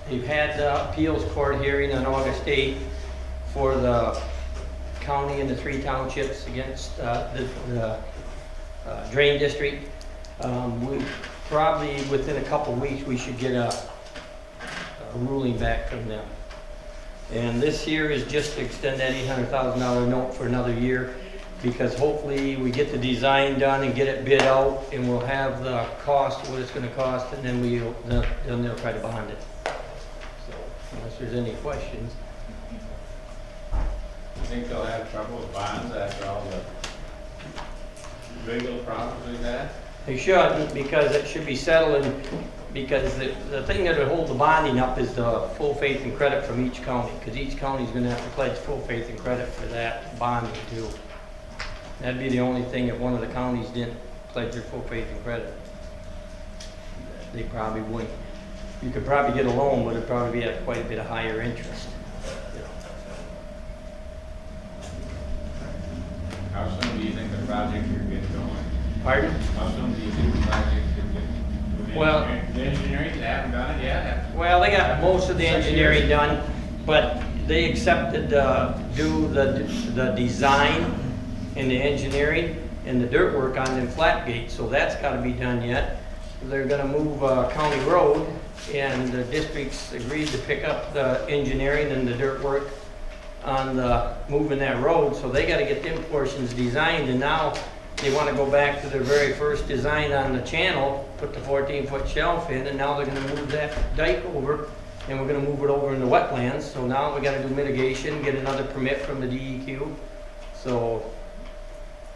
they've had the appeals court hearing on August 8th for the county and the 3 townships against the drain district. We probably, within a couple weeks, we should get a ruling back from them. And this here is just to extend that $800,000 note for another year, because hopefully we get the design done and get it bid out, and we'll have the cost, what it's gonna cost, and then then they'll try to bond it. So, unless there's any questions. You think they'll have trouble with bonds after all the legal problems we've had? They shouldn't, because it should be settling, because the thing that would hold the bonding up is the full faith and credit from each county, because each county's gonna have to pledge full faith and credit for that bonding too. That'd be the only thing if one of the counties didn't pledge their full faith and credit. They probably wouldn't. You could probably get a loan, but it'd probably be at quite a bit of higher interest. How soon do you think the project could get going? Pardon? How soon do you think the project could get going? Well- The engineering, they haven't done it yet? Well, they got most of the engineering done, but they accepted to do the design and the engineering and the dirt work on them flat gates, so that's gotta be done yet. They're gonna move County Road, and the districts agreed to pick up the engineering and the dirt work on moving that road, so they gotta get them portions designed, and now they wanna go back to their very first design on the channel, put the 14-foot shelf in, and now they're gonna move that dike over, and we're gonna move it over in the wetlands, so now we gotta do mitigation, get another permit from the DEQ, so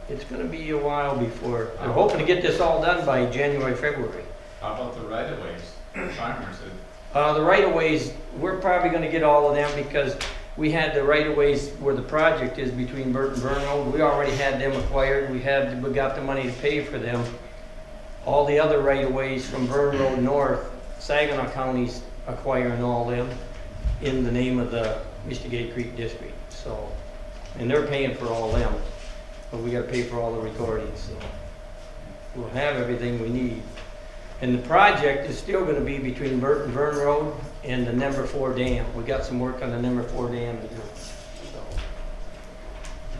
it's gonna be a while before, they're hoping to get this all done by January, February. How about the right-of-ways, farmers? The right-of-ways, we're probably gonna get all of them, because we had the right-of-ways where the project is between Burt and Vern Road. We already had them acquired. We got the money to pay for them. All the other right-of-ways from Vern Road north, Saginaw County's acquiring all them in the name of the Mystigate Creek District. So, and they're paying for all them, but we gotta pay for all the recordings, so we'll have everything we need. And the project is still gonna be between Burt and Vern Road and the number 4 dam. We got some work on the number 4 dam to do, so.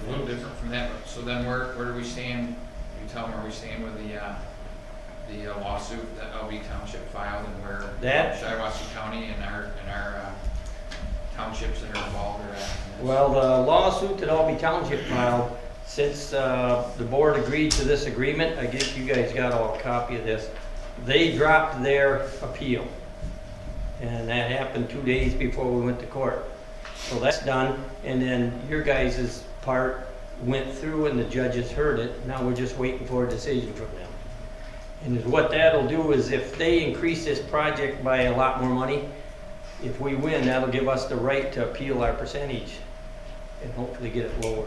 A little different from that, so then where do we stand? You tell them where we stand with the lawsuit that LB Township filed, and where That? Shiawassee County and our townships that are involved are at. Well, the lawsuit that Albee Township filed, since the board agreed to this agreement, I guess you guys got all a copy of this, they dropped their appeal. And that happened 2 days before we went to court. So that's done, and then your guys' part went through and the judges heard it. Now we're just waiting for a decision from them. And what that'll do is if they increase this project by a lot more money, if we win, that'll give us the right to appeal our percentage and hopefully get it lower.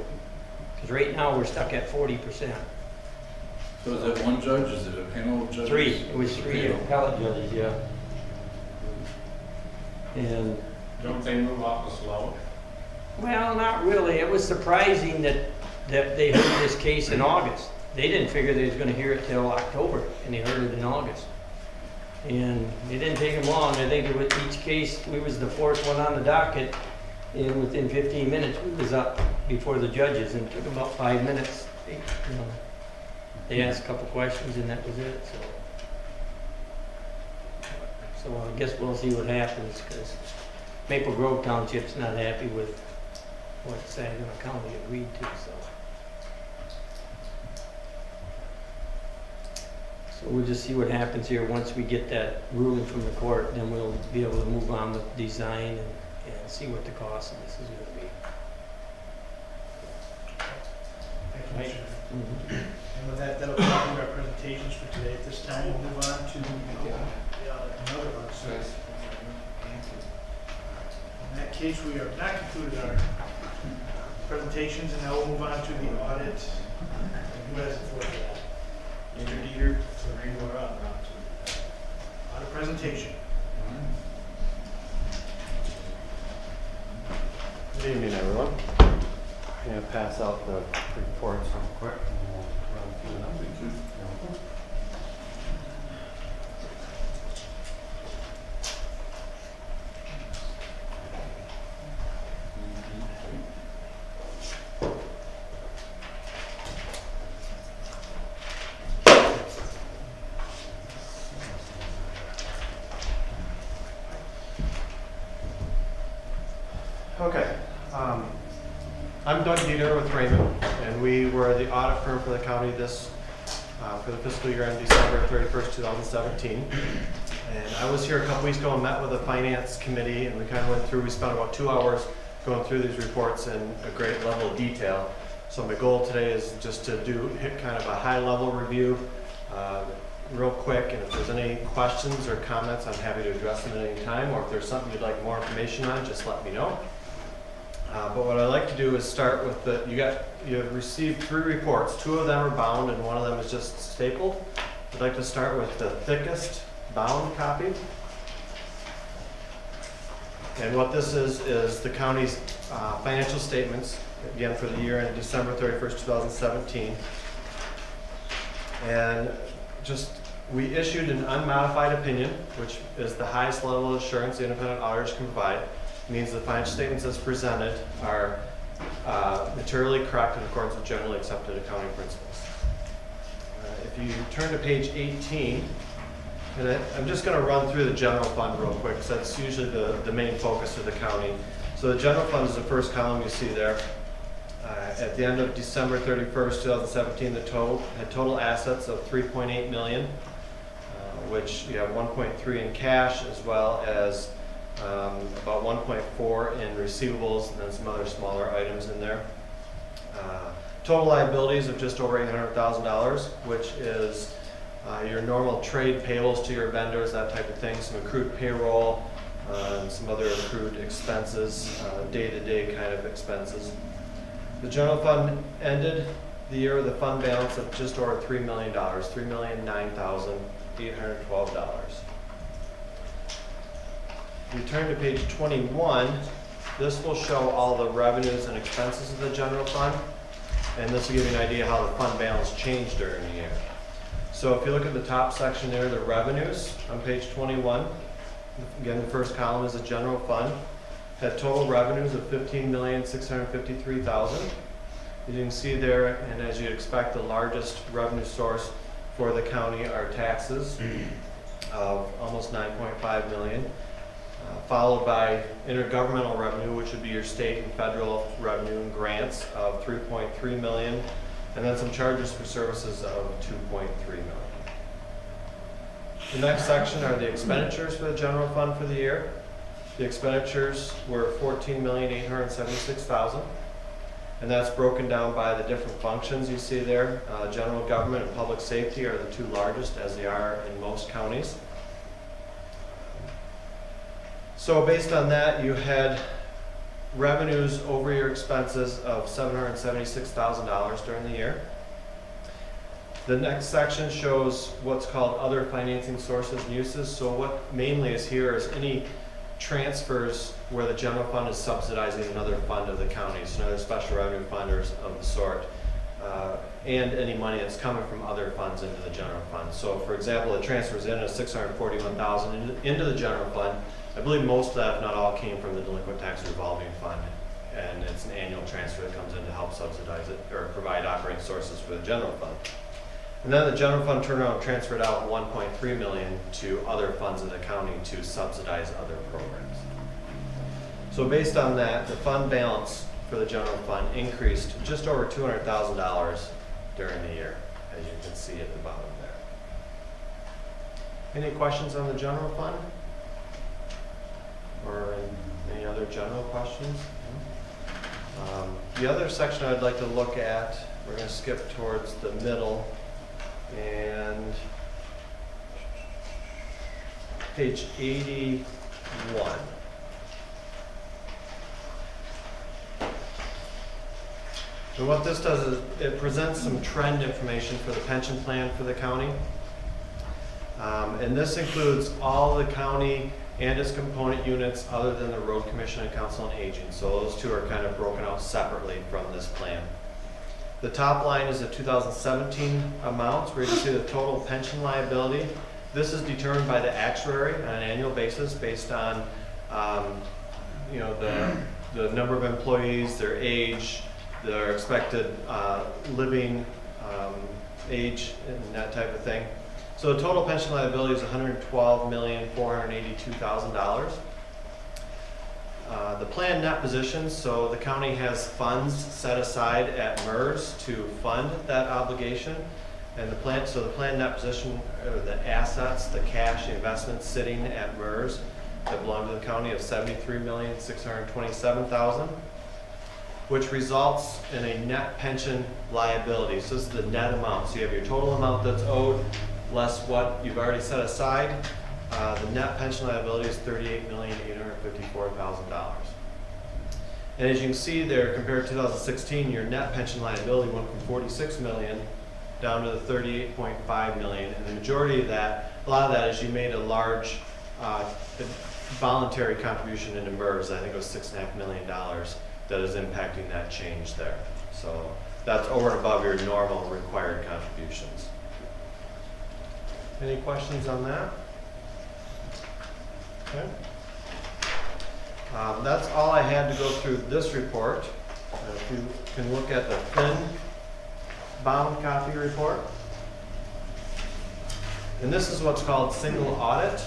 Because right now, we're stuck at 40%. So is it one judge, is it a panel of judges? 3, it was 3 appellate judges, yeah. And, Don't they move off the slope? well, not really. It was surprising that they heard this case in August. They didn't figure they was gonna hear it till October, and they heard it in August. And it didn't take them long. I think with each case, we was the 4th one on the docket, and within 15 minutes, we was up before the judges, and it took about 5 minutes. They asked a couple questions, and that was it, so I guess we'll see what happens, because Maple Grove Township's not happy with what Saginaw County agreed to, so. So we'll just see what happens here. Once we get that ruling from the court, then we'll be able to move on with design and see what the cost of this is gonna be. Thank you, Commissioner. Mhm. And with that, that'll conclude our presentations for today. At this time, we'll move on to another one. So in that case, we have not concluded our presentations, and now we'll move on to the audit. And who has the floor for that? Mr. Dieter, so you are up. Audit presentation. Good evening, everyone. I'm going to pass out the reports real quick and we'll run through them. Okay. I'm Doug Dieter with Raymond, and we were the audit firm for the county for the fiscal year on December 31st, 2017. And I was here a couple weeks ago and met with the finance committee, and we kind of went through, we spent about 2 hours going through these reports in a great level of detail. So my goal today is just to hit kind of a high level review real quick, and if there's any questions or comments, I'm happy to address them at any time, or if there's something you'd like more information on, just let me know. But what I'd like to do is start with you have received 3 reports. 2 of them are bound and 1 of them is just stapled. I'd like to start with the thickest bound copy. And what this is the county's financial statements, again for the year ended December 31st, 2017. And we issued an unmodified opinion, which is the highest level of assurance the independent auditors can provide. It means the financial statements as presented are materially correct in accordance with generally accepted accounting principles. If you turn to page 18, and I'm just going to run through the general fund real quick, because that's usually the main focus of the county. So the general fund is the first column you see there. At the end of December 31st, 2017, the total assets of $3.8 million, which you have 1.3 in cash, as well as about 1.4 in receivables, and then some other smaller items in there. Total liabilities of just over $800,000, which is your normal trade payables to your vendors, that type of thing, some accrued payroll, and some other accrued expenses, day-to-day kind of expenses. The general fund ended the year with a fund balance of just over $3 million, $3,009,812. If you turn to page 21, this will show all the revenues and expenses of the general fund, and this will give you an idea how the fund balance changed during the year. So if you look at the top section there, the revenues on page 21, again the first column is the general fund, had total revenues of $15,653,000. As you can see there, and as you'd expect, the largest revenue source for the county are taxes of almost $9.5 million. Followed by intergovernmental revenue, which would be your state and federal revenue and grants of $3.3 million, and then some charges for services of $2.3 million. The next section are the expenditures for the general fund for the year. The expenditures were $14,876,000, and that's broken down by the different functions you see there. General government and public safety are the 2 largest, as they are in most counties. So based on that, you had revenues over your expenses of $776,000 during the year. The next section shows what's called other financing sources and uses. So what mainly is here is any transfers where the general fund is subsidizing another fund of the county, so another special revenue fund or of the sort, and any money that's coming from other funds into the general fund. So for example, the transfers in of $641,000 into the general fund. I believe most of that, if not all, came from the delinquent tax revolving fund, and it's an annual transfer that comes in to help subsidize it or provide operating sources for the general fund. And then the general fund turned around and transferred out $1.3 million to other funds in the county to subsidize other programs. So based on that, the fund balance for the general fund increased just over $200,000 during the year, as you can see at the bottom there. Any questions on the general fund? Or any other general questions? The other section I'd like to look at, we're going to skip towards the middle, and page 81. So what this does is it presents some trend information for the pension plan for the county. And this includes all the county and its component units other than the road commission and council on aging. So those 2 are kind of broken out separately from this plan. The top line is the 2017 amounts, where you can see the total pension liability. This is determined by the actuary on an annual basis based on the number of employees, their age, their expected living age, and that type of thing. So the total pension liability is $112,482,000. the planned net positions, so the county has funds set aside at MERS to fund that obligation. And the planned net position, or the assets, the cash, the investments sitting at MERS that belong to the county of $73,627,000, which results in a net pension liability. So this is the net amount. So you have your total amount that's owed less what you've already set aside. The net pension liability is $38,854,000. And as you can see there, compared to 2016, your net pension liability went from $46 million down to the $38.5 million. And the majority of that, a lot of that is you made a large voluntary contribution into MERS. I think it was $6.5 million that is impacting that change there. So that's over and above your normal required contributions. Any questions on that? Okay. That's all I had to go through this report. If you can look at the thin bound copy report. And this is what's called single audit.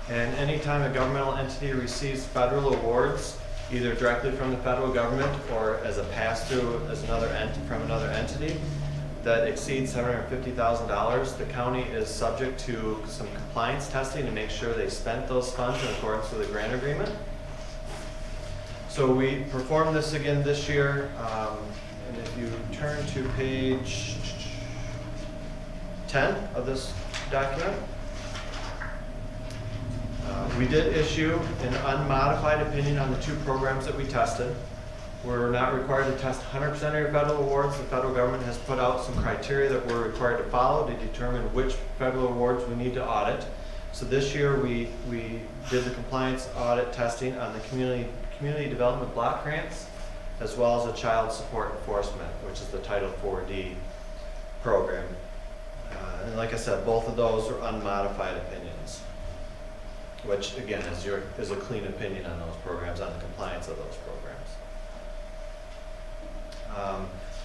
And anytime a governmental entity receives federal awards, either directly from the federal government or as a pass-through as from another entity that exceeds $750,000, the county is subject to some compliance testing to make sure they spent those funds in accordance with the grant agreement. So we performed this again this year, and if you turn to page 10 of this document, we did issue an unmodified opinion on the 2 programs that we tested. We're not required to test 100% of your federal awards. The federal government has put out some criteria that we're required to follow to determine which federal awards we need to audit. So this year we did the compliance audit testing on the community development block grants, as well as the child support enforcement, which is the Title 4D program. And like I said, both of those are unmodified opinions, which again is a clean opinion on those programs, on the compliance of those programs.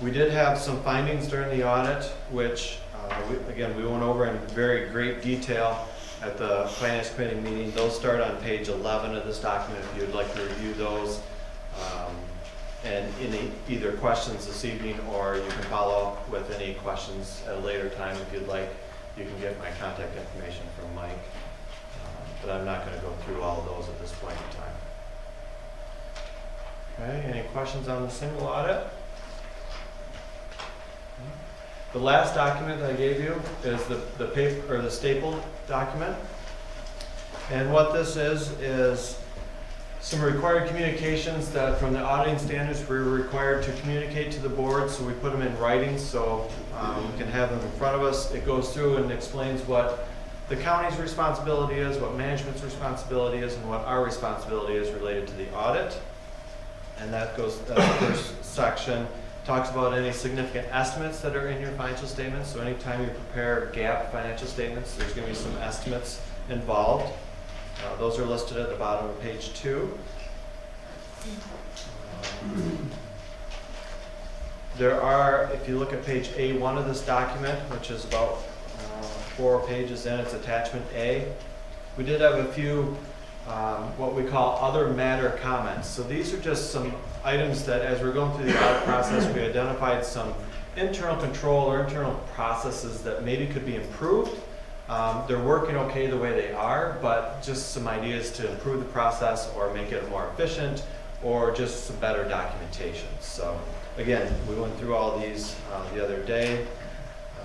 We did have some findings during the audit, which we went over in very great detail at the Finance Committee meeting. Those start on page 11 of this document if you'd like to review those. And either questions this evening, or you can follow up with any questions at a later time if you'd like. You can get my contact information from Mike. But I'm not going to go through all of those at this point in time. Okay, any questions on the single audit? The last document that I gave you is the paper or the stapled document. And what this is some required communications that from the auditing standards we're required to communicate to the board, so we put them in writing so we can have them in front of us. It goes through and explains what the county's responsibility is, what management's responsibility is, and what our responsibility is related to the audit. And that's the first section. Talks about any significant estimates that are in your financial statements. So anytime you prepare GAAP financial statements, there's going to be some estimates involved. Those are listed at the bottom of page 2. There are, if you look at page A1 of this document, which is about 4 pages in, it's attachment A. We did have a few what we call other matter comments. So these are just some items that as we're going through the audit process, we identified some internal control or internal processes that maybe could be improved. They're working okay the way they are, but just some ideas to improve the process or make it more efficient, or just some better documentation. So again, we went through all these the other day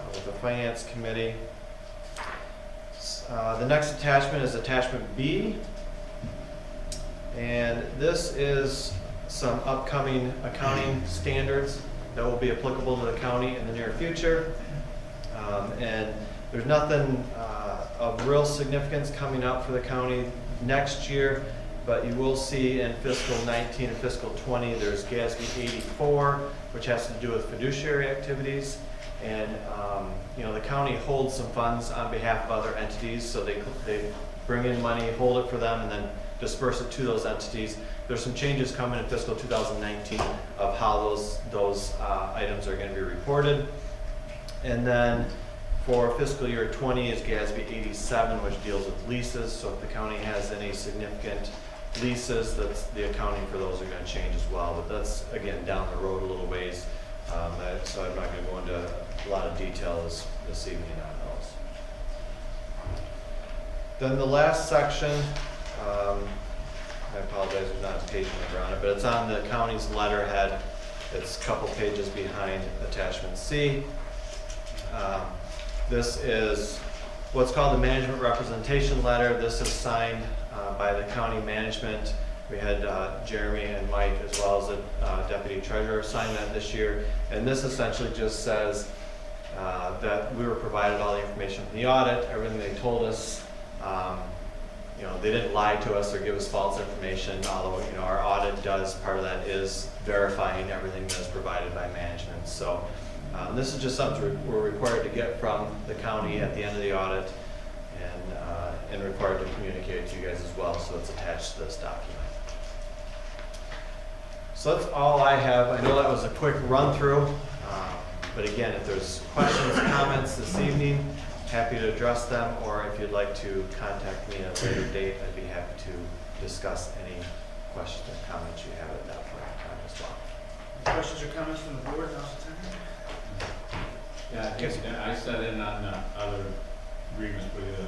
with the Finance Committee. The next attachment is attachment B. And this is some upcoming accounting standards that will be applicable to the county in the near future. And there's nothing of real significance coming up for the county next year, but you will see in fiscal 19 and fiscal 20, there's GASB 84, which has to do with fiduciary activities. And the county holds some funds on behalf of other entities, so they bring in money, hold it for them, and then disperse it to those entities. There's some changes coming in fiscal 2019 of how those items are going to be reported. And then for fiscal year 20 is GASB 87, which deals with leases. So if the county has any significant leases, that's, the accounting for those are gonna change as well, but that's, again, down the road a little ways. So I'm not gonna go into a lot of details this evening on those. Then the last section, I apologize, there's not a page number on it, but it's on the county's letterhead. It's a couple pages behind attachment C. This is what's called the management representation letter. This is signed by the county management. We had Jeremy and Mike, as well as the deputy treasurer, sign that this year. And this essentially just says that we were provided all the information from the audit, everything they told us. You know, they didn't lie to us or give us false information, although, you know, our audit does, part of that is verifying everything that's provided by management. So this is just something we're required to get from the county at the end of the audit, and required to communicate to you guys as well, so it's attached to this document. So that's all I have. I know that was a quick run through, but again, if there's questions, comments this evening, happy to address them, or if you'd like to contact me at a later date, I'd be happy to discuss any questions or comments you have at that point in time as well. Any questions or comments from the board? Now's the time. Yeah, I guess I sat in on the other agreements with the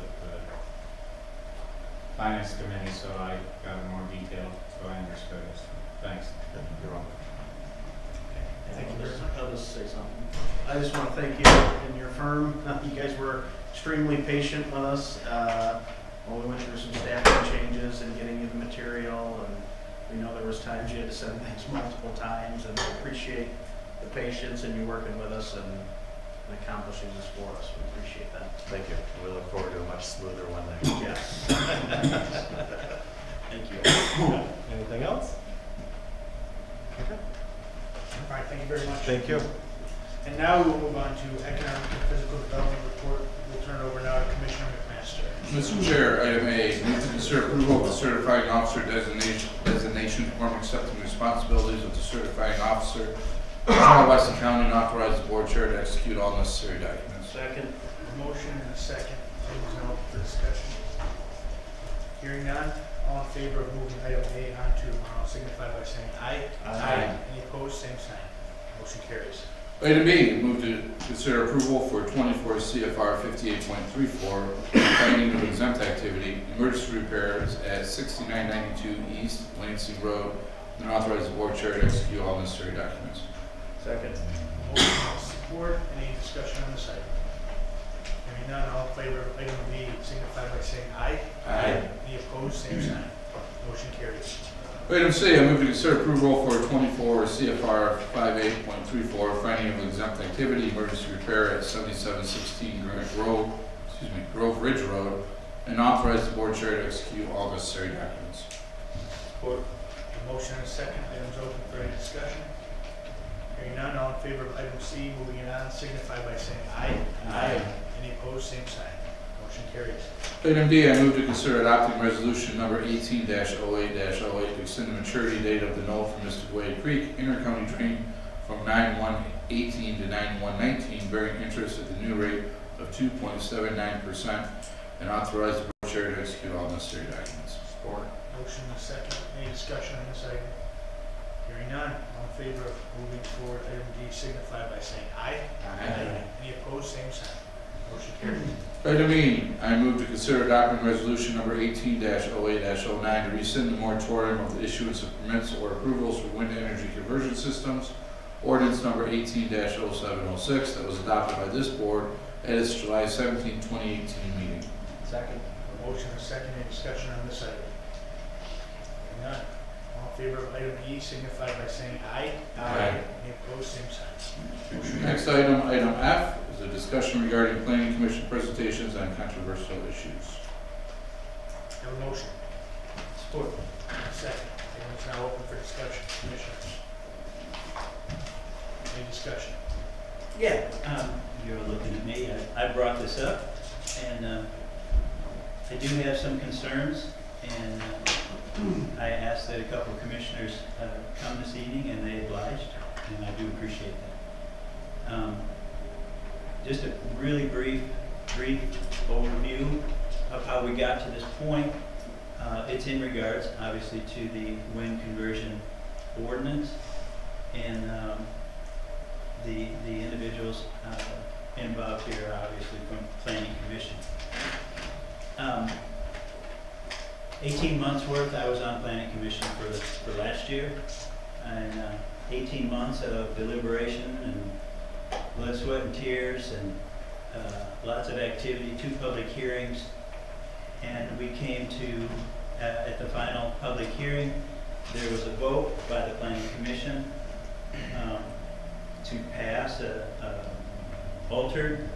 finance committee, so I got more detail, so I understood it. Thanks. You're welcome. Thank you very much. I'll just say something. I just want to thank you and your firm. You guys were extremely patient with us when we went through some staffing changes and getting you the material. And we know there was times you had to send things multiple times, and we appreciate the patience and you working with us and accomplishing this for us. We appreciate that. Thank you. We look forward to a much smoother one next year. Yes. Thank you. Anything else? Okay. All right, thank you very much. Thank you. And now we will move on to economic and physical development report. We'll turn it over now to Commissioner McMaster. Mr. Chair, item A, move to consider approval of the certifying officer designation form accepting responsibilities of the certifying officer, Shiawassee County, and authorize the board chair to execute all necessary documents. Second. A motion and a second. Items now open for discussion. Hearing none, all in favor of moving item A on to tomorrow signify by saying aye. Aye. Any opposed, same sign. Motion carries. Item B, move to consider approval for 24 CFR 58.34, finding of exempt activity, emergency repairs at 6992 East Lansing Road, and authorize the board chair to execute all necessary documents. Second. Motion and support. Any discussion on this item? Hearing none, all in favor of item B signify by saying aye. Aye. Any opposed, same sign. Motion carries. Item C, I move to consider approval for 24 CFR 58.34, finding of exempt activity, emergency repair at 7716 Grove Ridge Road, and authorize the board chair to execute all necessary documents. Support. A motion and a second. Items open for any discussion. Hearing none, all in favor of item C moving it on signify by saying aye. Aye. Any opposed, same sign. Motion carries. Item D, I move to consider adopting resolution number 18-08-08 to extend the maturity date of the note for Mr. Creek intercounty drain from 9/1/18 to 9/1/19, bearing interest at the new rate of 2.79%, and authorize the board chair to execute all necessary documents. Support. Motion and a second. Any discussion on this item? Hearing none, all in favor of moving forward item D signify by saying aye. Any opposed, same sign. Motion carries. Item E, I move to consider adopting resolution number 18-08-09 to rescind the moratorium of the issuance of permits or approvals for wind energy conversion systems, ordinance number 18-0706 that was adopted by this board at its July 17, 2018 meeting. Second. A motion and a second. Any discussion on this item? Hearing none, all in favor of item E signify by saying aye. Any opposed, same sign. Next item, item F, is a discussion regarding planning commission presentations on controversial issues. Have a motion. Support. And a second. Items now open for discussion. Commissioners. Any discussion? Yeah, you're looking at me. I brought this up, and I do have some concerns, and I asked that a couple of commissioners come this evening, and they obliged, and I do appreciate that. Just a really brief overview of how we got to this point. It's in regards, obviously, to the wind conversion ordinance, and the individuals involved here are obviously from Planning Commission. 18 months worth I was on Planning Commission for last year, and 18 months of deliberation and blood, sweat, and tears, and lots of activity, 2 public hearings, and we came to, at the final public hearing, there was a vote by the Planning Commission to pass a altered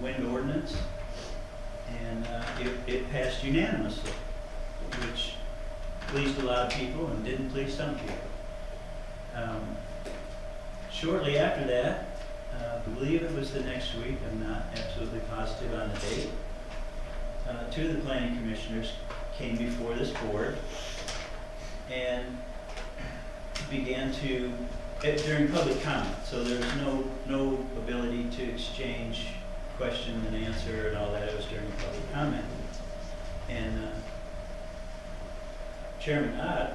wind ordinance, and it passed unanimously, which pleased a lot of people and didn't please some people. Shortly after that, I believe it was the next week, I'm not absolutely positive on the date, 2 of the planning commissioners came before this board and began to, during public comment, so there was no ability to exchange question and answer and all that, it was during public comment. And Chairman Ott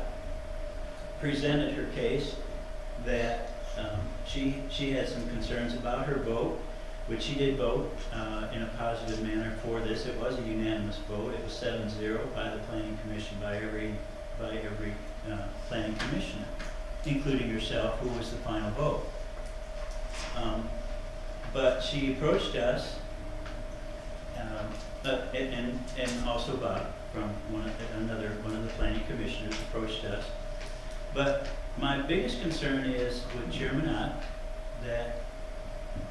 presented her case that she had some concerns about her vote, which she did vote in a positive manner for this. It was a unanimous vote. It was 7-0 by the Planning Commission, by every Planning Commissioner, including yourself, who was the final vote. But she approached us, and also Bob from one of the Planning Commissioners approached us. But my biggest concern is with Chairman Ott, that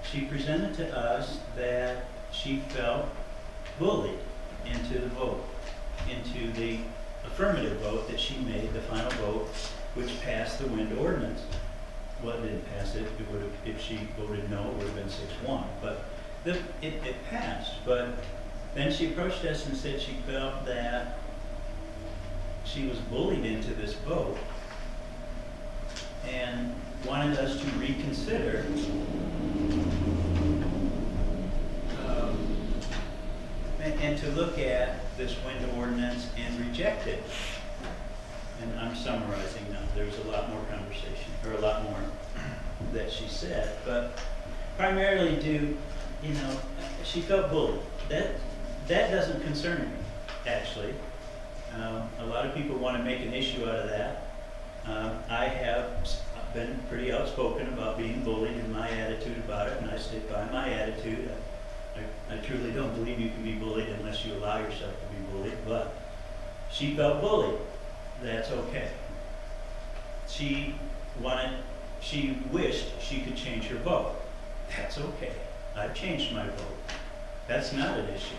she presented to us that she felt bullied into the vote, into the affirmative vote that she made, the final vote, which passed the wind ordinance. Well, it didn't pass it. It would have, if she voted no, it would have been 6-1. But it passed. But then she approached us and said she felt that she was bullied into this vote, and wanted us to reconsider and to look at this wind ordinance and reject it. And I'm summarizing now. There's a lot more conversation, or a lot more that she said, but primarily due, she felt bullied. That doesn't concern me, actually. A lot of people want to make an issue out of that. I have been pretty outspoken about being bullied and my attitude about it, and I stick by my attitude. I truly don't believe you can be bullied unless you allow yourself to be bullied, but she felt bullied. That's okay. She wished she could change her vote. That's okay. I've changed my vote. That's not an issue.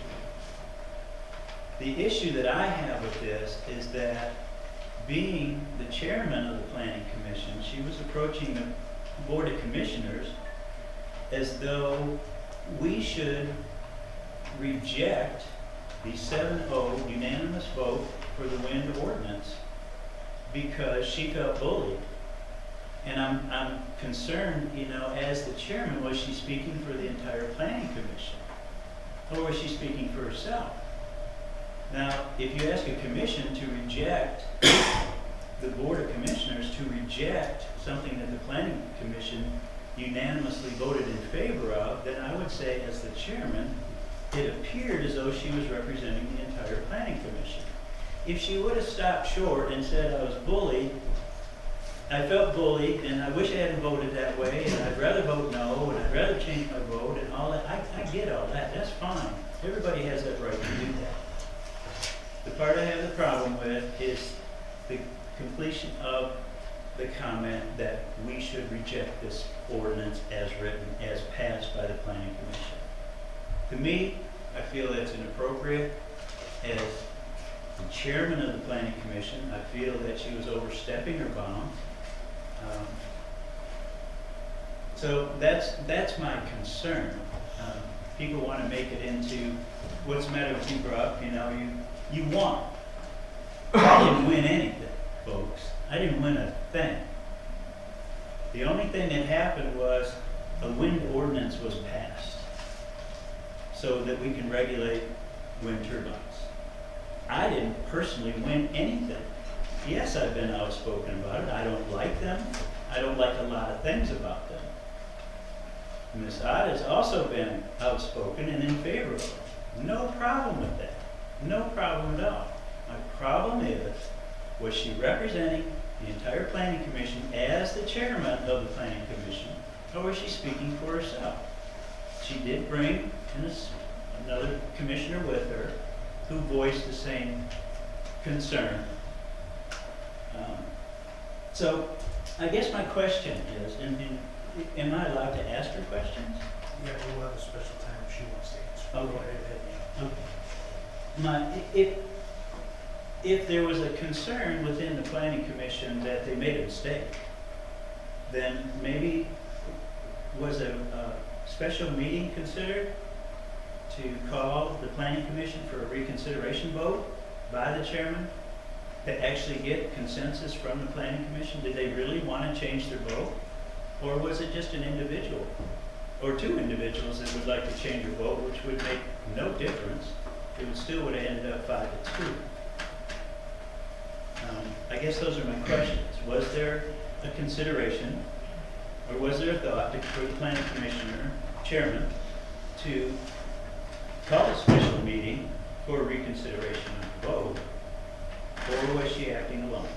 The issue that I have with this is that, being the chairman of the Planning Commission, she was approaching the Board of Commissioners as though we should reject the 7-0 unanimous vote for the wind ordinance because she felt bullied. And I'm concerned, as the chairman, was she speaking for the entire Planning Commission? Or was she speaking for herself? Now, if you ask a commission to reject, the Board of Commissioners to reject something that the Planning Commission unanimously voted in favor of, then I would say, as the chairman, it appeared as though she was representing the entire Planning Commission. If she would have stopped short and said, I was bullied, I felt bullied, and I wish I hadn't voted that way, and I'd rather vote no, and I'd rather change my vote, and all that, I get all that, that's fine. Everybody has that right to do that. The part I have the problem with is the completion of the comment that we should reject this ordinance as written, as passed by the Planning Commission. To me, I feel that's inappropriate. As the chairman of the Planning Commission, I feel that she was overstepping her bounds. So that's my concern. People want to make it into, what's the matter with you, Brock? You won. I didn't win anything, folks. I didn't win a thing. The only thing that happened was a wind ordinance was passed so that we can regulate wind turbines. I didn't personally win anything. Yes, I've been outspoken about it. I don't like them. I don't like a lot of things about them. Ms. Ott has also been outspoken and in favor of it. No problem with that. No problem at all. My problem is, was she representing the entire planning commission as the chairman of the planning commission, or was she speaking for herself? She did bring another commissioner with her who voiced the same concern. So I guess my question is, am I allowed to ask her questions? Yeah, we'll have a special time if she wants to answer. Okay. Go ahead, If there was a concern within the planning commission that they made a mistake, then maybe was a special meeting considered to call the planning commission for a reconsideration vote by the chairman to actually get consensus from the planning commission? Did they really want to change their vote? Or was it just an individual or two individuals that would like to change their vote, which would make no difference? It would still would have ended up 5-2. I guess those are my questions. Was there a consideration, or was there a thought for the planning commissioner, chairman, to call a special meeting for reconsideration of the vote, or was she acting alone,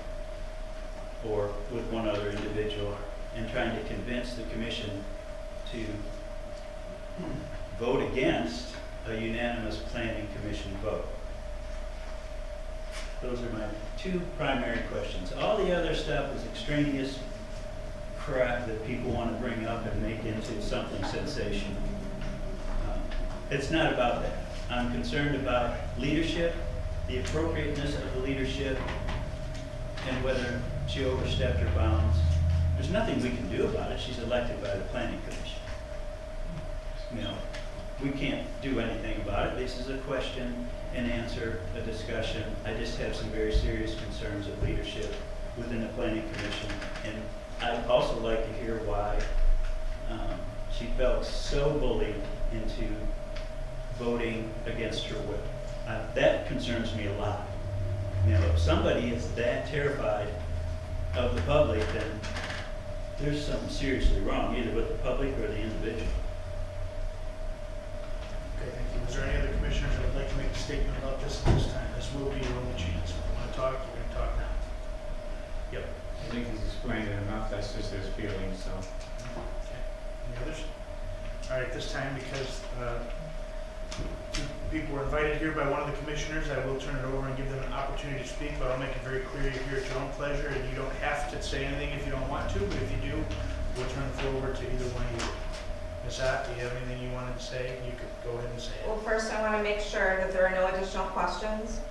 or with one other individual, and trying to convince the commission to vote against a unanimous planning commission vote? Those are my two primary questions. All the other stuff is extraneous crap that people want to bring up and make into something sensational. It's not about that. I'm concerned about leadership, the appropriateness of the leadership, and whether she overstepped her bounds. There's nothing we can do about it. She's elected by the planning commission. You know, we can't do anything about it. This is a question and answer, a discussion. I just have some very serious concerns of leadership within the planning commission. And I'd also like to hear why she felt so bullied into voting against her will. That concerns me a lot. You know, if somebody is that terrified of the public, then there's something seriously wrong, either with the public or the individual. Okay, thank you. Is there any other commissioners that would like to make a statement about this at this time? This will be your only chance. If you want to talk, you're going to talk now. Yep. I think he's explained it enough, that's just his feeling, so. Okay. Any others? All right, this time, because two people were invited here by one of the commissioners, I will turn it over and give them an opportunity to speak, but I'll make it very clear you're here at your own pleasure, and you don't have to say anything if you don't want to, but if you do, we'll turn the floor over to either one of you. Ms. Ott, do you have anything you wanted to say? You could go ahead and say it. Well, first I want to make sure that there are no additional questions,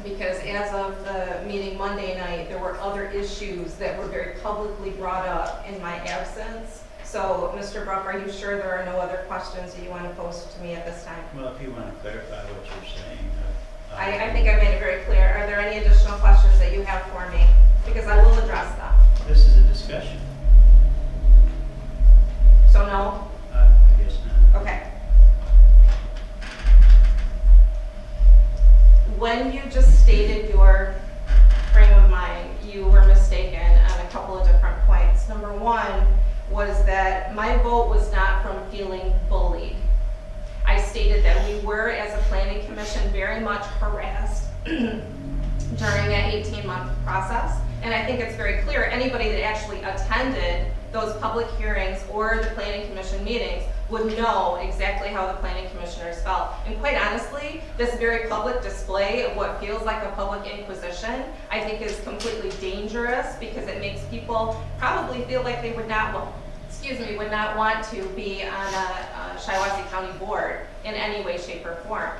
because as of the meeting Monday night, there were other issues that were very publicly brought up in my absence. So, Mr. Bruff, are you sure there are no other questions that you want to pose to me at this time? Well, if you want to clarify what you're saying. I think I made it very clear. Are there any additional questions that you have for me? Because I will address them. This is a discussion. So no? I guess not. Okay. When you just stated your frame of mind, you were mistaken on a couple of different points. Number one was that my vote was not from feeling bullied. I stated that we were, as a planning commission, very much harassed during that 18-month process. And I think it's very clear, anybody that actually attended those public hearings or the planning commission meetings would know exactly how the planning commissioners felt. And quite honestly, this very public display of what feels like a public inquisition, I think is completely dangerous, because it makes people probably feel like they would not want to be on a Shiawassee County board in any way, shape, or form.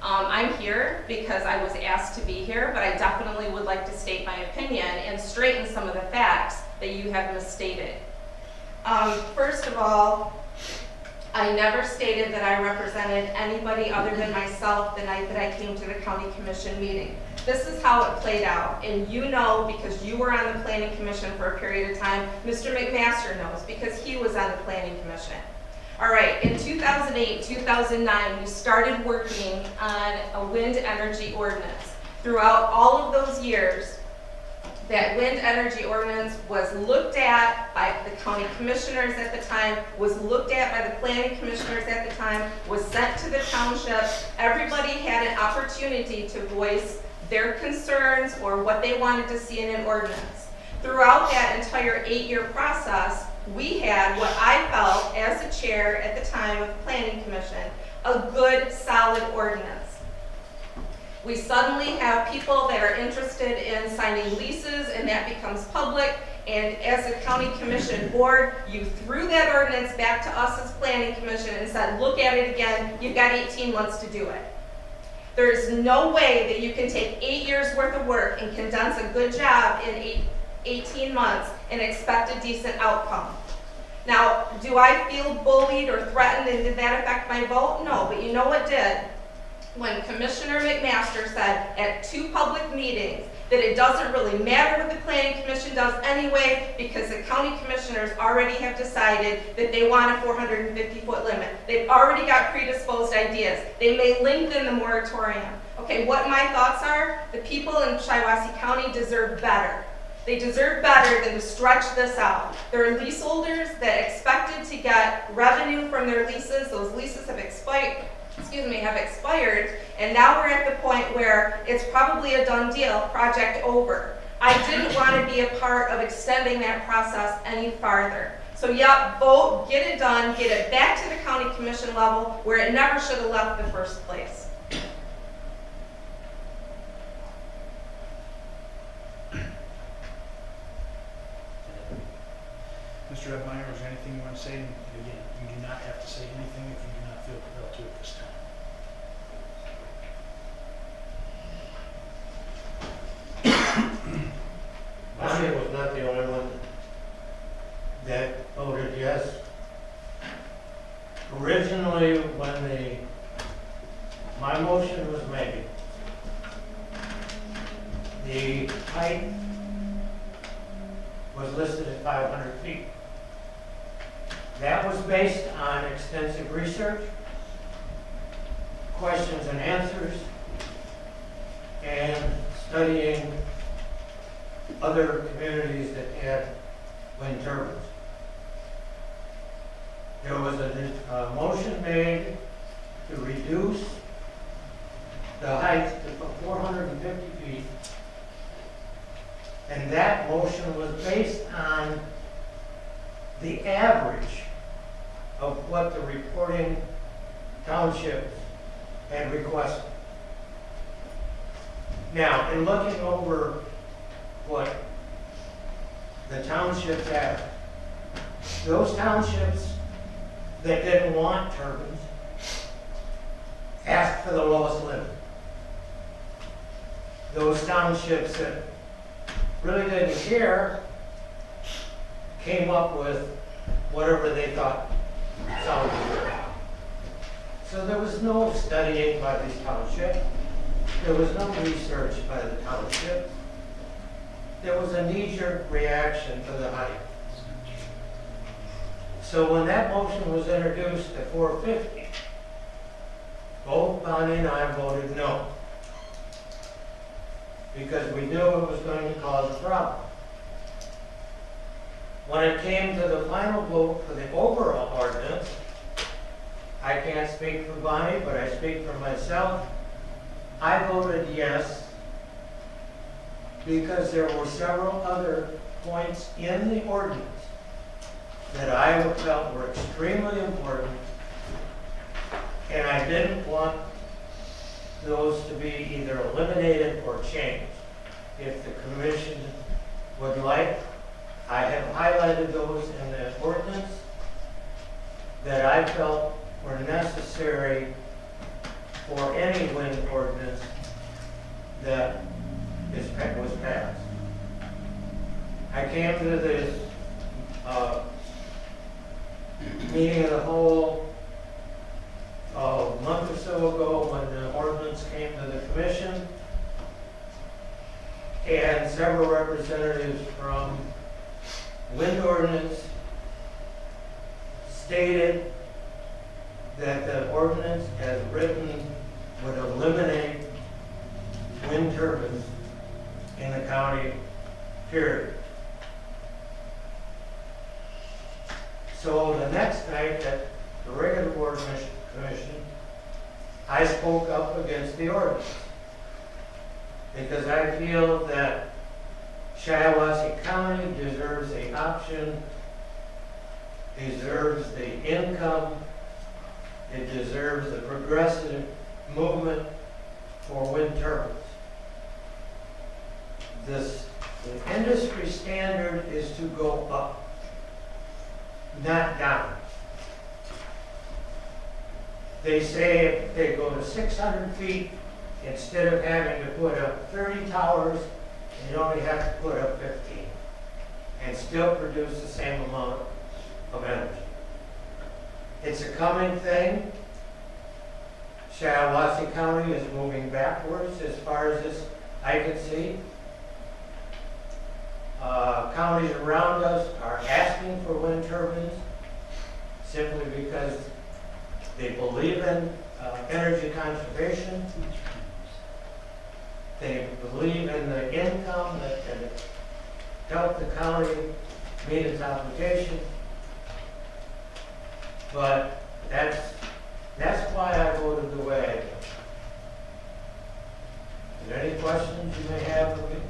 I'm here because I was asked to be here, but I definitely would like to state my opinion and straighten some of the facts that you have misstated. First of all, I never stated that I represented anybody other than myself the night that I came to the county commission meeting. This is how it played out, and you know, because you were on the planning commission for a period of time. Mr. McMaster knows because he was on the planning commission. All right, in 2008, 2009, we started working on a wind energy ordinance. throughout all of those years, that wind energy ordinance was looked at by the county commissioners at the time, was looked at by the planning commissioners at the time, was sent to the township. Everybody had an opportunity to voice their concerns or what they wanted to see in an ordinance. Throughout that entire 8-year process, we had what I felt as the chair at the time of the planning commission, a good, solid ordinance. We suddenly have people that are interested in signing leases, and that becomes public, and as a county commission board, you threw that ordinance back to us as planning commission and said, look at it again, you've got 18 months to do it. There's no way that you can take 8 years worth of work and condense a good job in 18 months and expect a decent outcome. Now, do I feel bullied or threatened, and did that affect my vote? No, but you know what did? When Commissioner McMaster said at 2 public meetings that it doesn't really matter what the planning commission does anyway, because the county commissioners already have decided that they want a 450-foot limit. They've already got predisposed ideas. They may lengthen the moratorium. Okay, what my thoughts are, the people in Shiawassee County deserve better. They deserve better than to stretch this out. There are leaseholders that expected to get revenue from their leases. Those leases have expired, and now we're at the point where it's probably a done deal, project over. I didn't want to be a part of extending that process any farther. So yeah, vote, get it done, get it back to the county commission level where it never should have left in the first place. Mr. Ebmeyer, is there anything you want to say? And again, you do not have to say anything if you do not feel compelled to at this time. Bonnie was not the only one that voted yes. Originally, when my motion was made, the height was listed at 500 feet. That was based on extensive research, questions and answers, and studying other communities that had wind turbines. There was a motion made to reduce the height to 450 feet, and that motion was based on the average of what the reporting townships had requested. Now, in looking over what the townships have, those townships that didn't want turbines asked for the lowest limit. Those townships that really didn't care came up with whatever they thought sounded good. So there was no studying by these townships. There was no research by the township. There was a knee-jerk reaction to the height. So when that motion was introduced at 450, both Bonnie and I voted no, because we knew it was going to cause a problem. When it came to the final vote for the overall ordinance, I can't speak for Bonnie, but I speak for myself. I voted yes because there were several other points in the ordinance that I felt were extremely important, and I didn't want those to be either eliminated or changed. If the commission would like, I have highlighted those in the ordinance that I felt were necessary for any wind ordinance that was passed. I came to this meeting of the whole a month or so ago when the ordinance came to the commission, and several representatives from wind ordinance stated that the ordinance as written would eliminate wind turbines in the county, period. So the next night at the regular board commission, I spoke up against the ordinance. Because I feel that Shiawassee County deserves the option, deserves the income, it deserves the progressive movement for wind turbines. The industry standard is to go up, not down. They say if they go to 600 feet, instead of having to put up 30 towers, you only have to put up 15 and still produce the same amount of energy. It's a coming thing. Shiawassee County is moving backwards as far as this I can see. Counties around us are asking for wind turbines simply because they believe in energy conservation. They believe in the income that can help the county meet its obligation. But that's why I voted the way I did. Is there any questions you may have for me?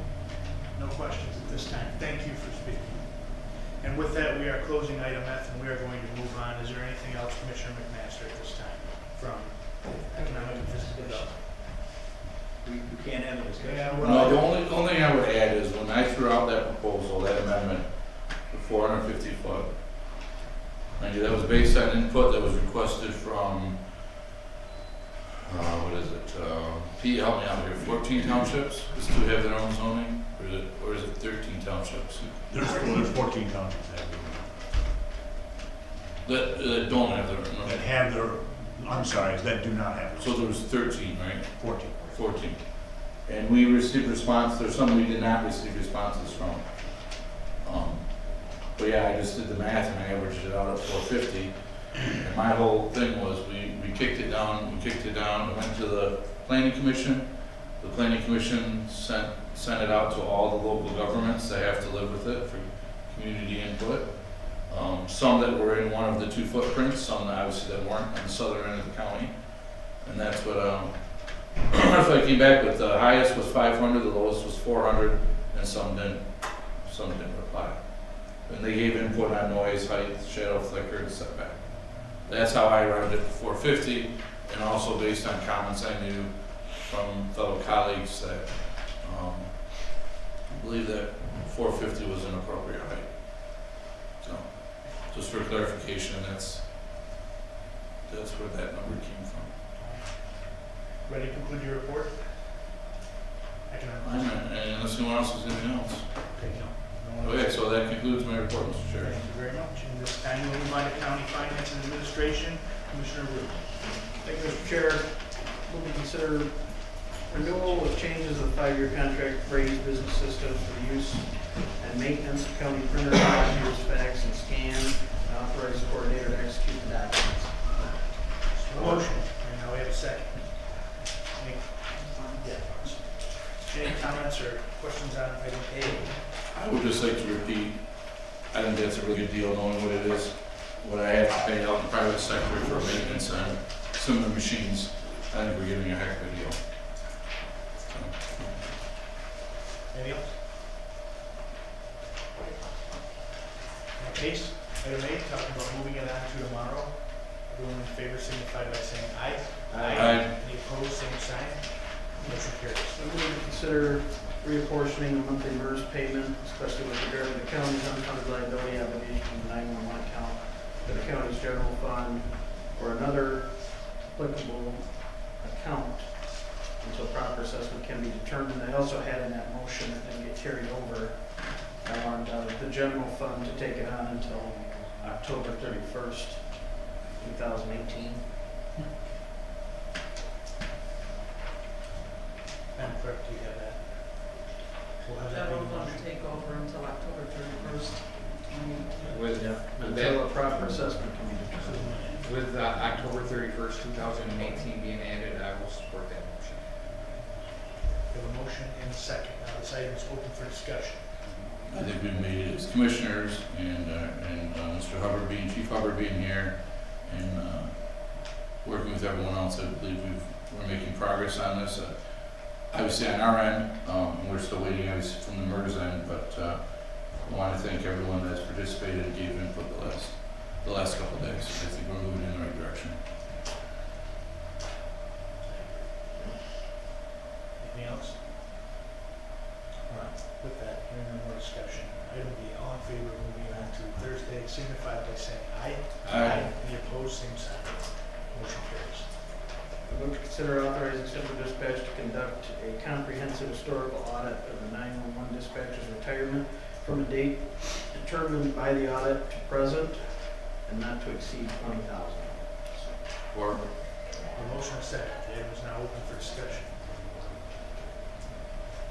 No questions at this time. Thank you for speaking. And with that, we are closing item F, and we are going to move on. Is there anything else, Commissioner McMaster, at this time from Economic and Physical Development? We can't have a discussion. Yeah, No, well, the only thing I would add is when I threw out that proposal, that amendment, the 450 foot, mind you, that was based on input that was requested from, what is it, Pete, help me out here, 14 townships, just to have their own zoning, or is it 13 townships? There's 14 townships That don't have their, that have their, I'm sorry, that do not have. so there was 13, right? 14. 14. And we received response, there's some we did not receive responses from. But yeah, I just did the math and I averaged it out at 450. And my whole thing was we kicked it down, it went to the planning commission. The planning commission sent it out to all the local governments that have to live with it for community input. Some that were in one of the two footprints, some that obviously that weren't on the southern end of the county. And that's what, so I came back with the highest was 500, the lowest was 400, and some didn't reply. And they gave input on noise, height, shadow, flicker, and setback. That's how I rounded it to 450, and also based on comments I knew from fellow colleagues that believe that 450 was an appropriate height. So, just for clarification, that's where that number came from. ready to conclude your report? And unless anyone else has anything else. No one else? Okay, so that concludes my report, Mr. Chair. Thank you very much. And this time, we'll move on to County Finance and Administration. Commissioner Wu. Thank you, Mr. Chair. Will be consider renewal with changes of the 5-year contract for Brady's business system for the use and maintenance of county printer, copiers, fax, and scan, and authorize the coordinator to execute the documents. Motion. And now we have a second. Any comments or questions on item A? I would just like to repeat, I think that's a really good deal, knowing what it is, what I have to pay out in the private sector for maintenance on similar machines. I think we're getting a heck of a deal. Anything else? In that case, item A, talking about moving it on to tomorrow. Everyone in favor signify by saying aye. Aye. Any opposed, same sign. Motion carries. I'm going to consider reapportioning the monthly MERS payment, especially with regard to the county's unfunded liability obligation from the 911 account to the county's general fund or another applicable account until proper assessment can be determined. I also had in that motion that didn't get carried over, I wanted the general fund to take it on until October 31st, 2018. Madam Clerk, do you have that? We'll have that General being fund motion. to take over until October 31st. With Until a proper assessment can be determined. With October 31st, 2018 being added, I will support that motion. We have a motion and a second. Now this item is open for discussion. I think we've made it as commissioners and Mr. Hubbard Chief Hubbard being here and working with everyone else, I believe we're making progress on this. Obviously on our end, we're still waiting obviously from the MERS end, but I want to thank everyone that's participated and gave input the last couple of days. I think we're moving in the right direction. Anything else? All right, with that, hearing no more discussion. Item B, all in favor of moving on to Thursday, signify by saying aye. Aye. Any opposed, same sign. Motion carries. I vote to consider authorizing Central Dispatch to conduct a comprehensive historical audit of the 911 dispatcher's retirement from a date determined by the audit to present and not to exceed $20,000. Or A motion and a second. The item is now open for discussion.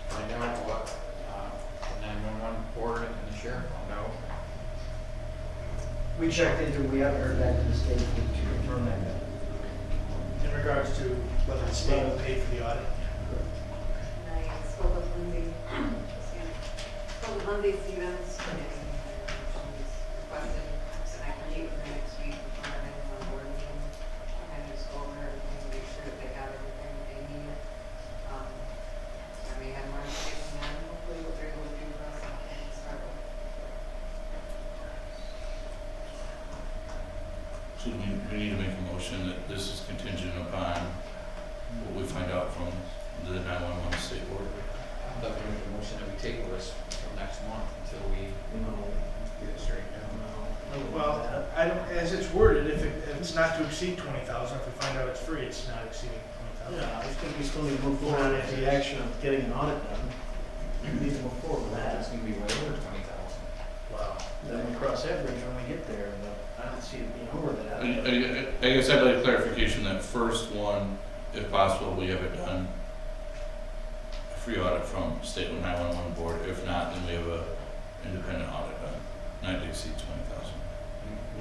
Find out what, the 911 board and the sheriff will know. We checked into, we haven't heard back to the state to confirm that yet. In regards to whether the state will pay for the audit, And I spoke with Lindsay, Stevens, and she's requested, so I can meet with her next week before our next board meeting. And just go over everything, make sure that they got everything that they need. I may have more information on hopefully what they're able to do for us and start with. so we need to make a motion that this is contingent upon what we find out from the 911 state board. I'd love to make a motion that we table this until next month until we get it straightened out. well, I don't, as it's worded, if it's not to exceed 20,000, if we find out it's free, it's not exceeding 20,000. Yeah, I think we still need to move forward with the action of getting an audit done. We need to move forward with that. It's gonna be way over 20,000. Wow. Then we cross that bridge when we get there, but I don't see it being over that. I guess I'd like clarification that first one, if possible, we have it done. A free audit from state 911 board. If not, then we have a independent audit done, not to exceed 20,000.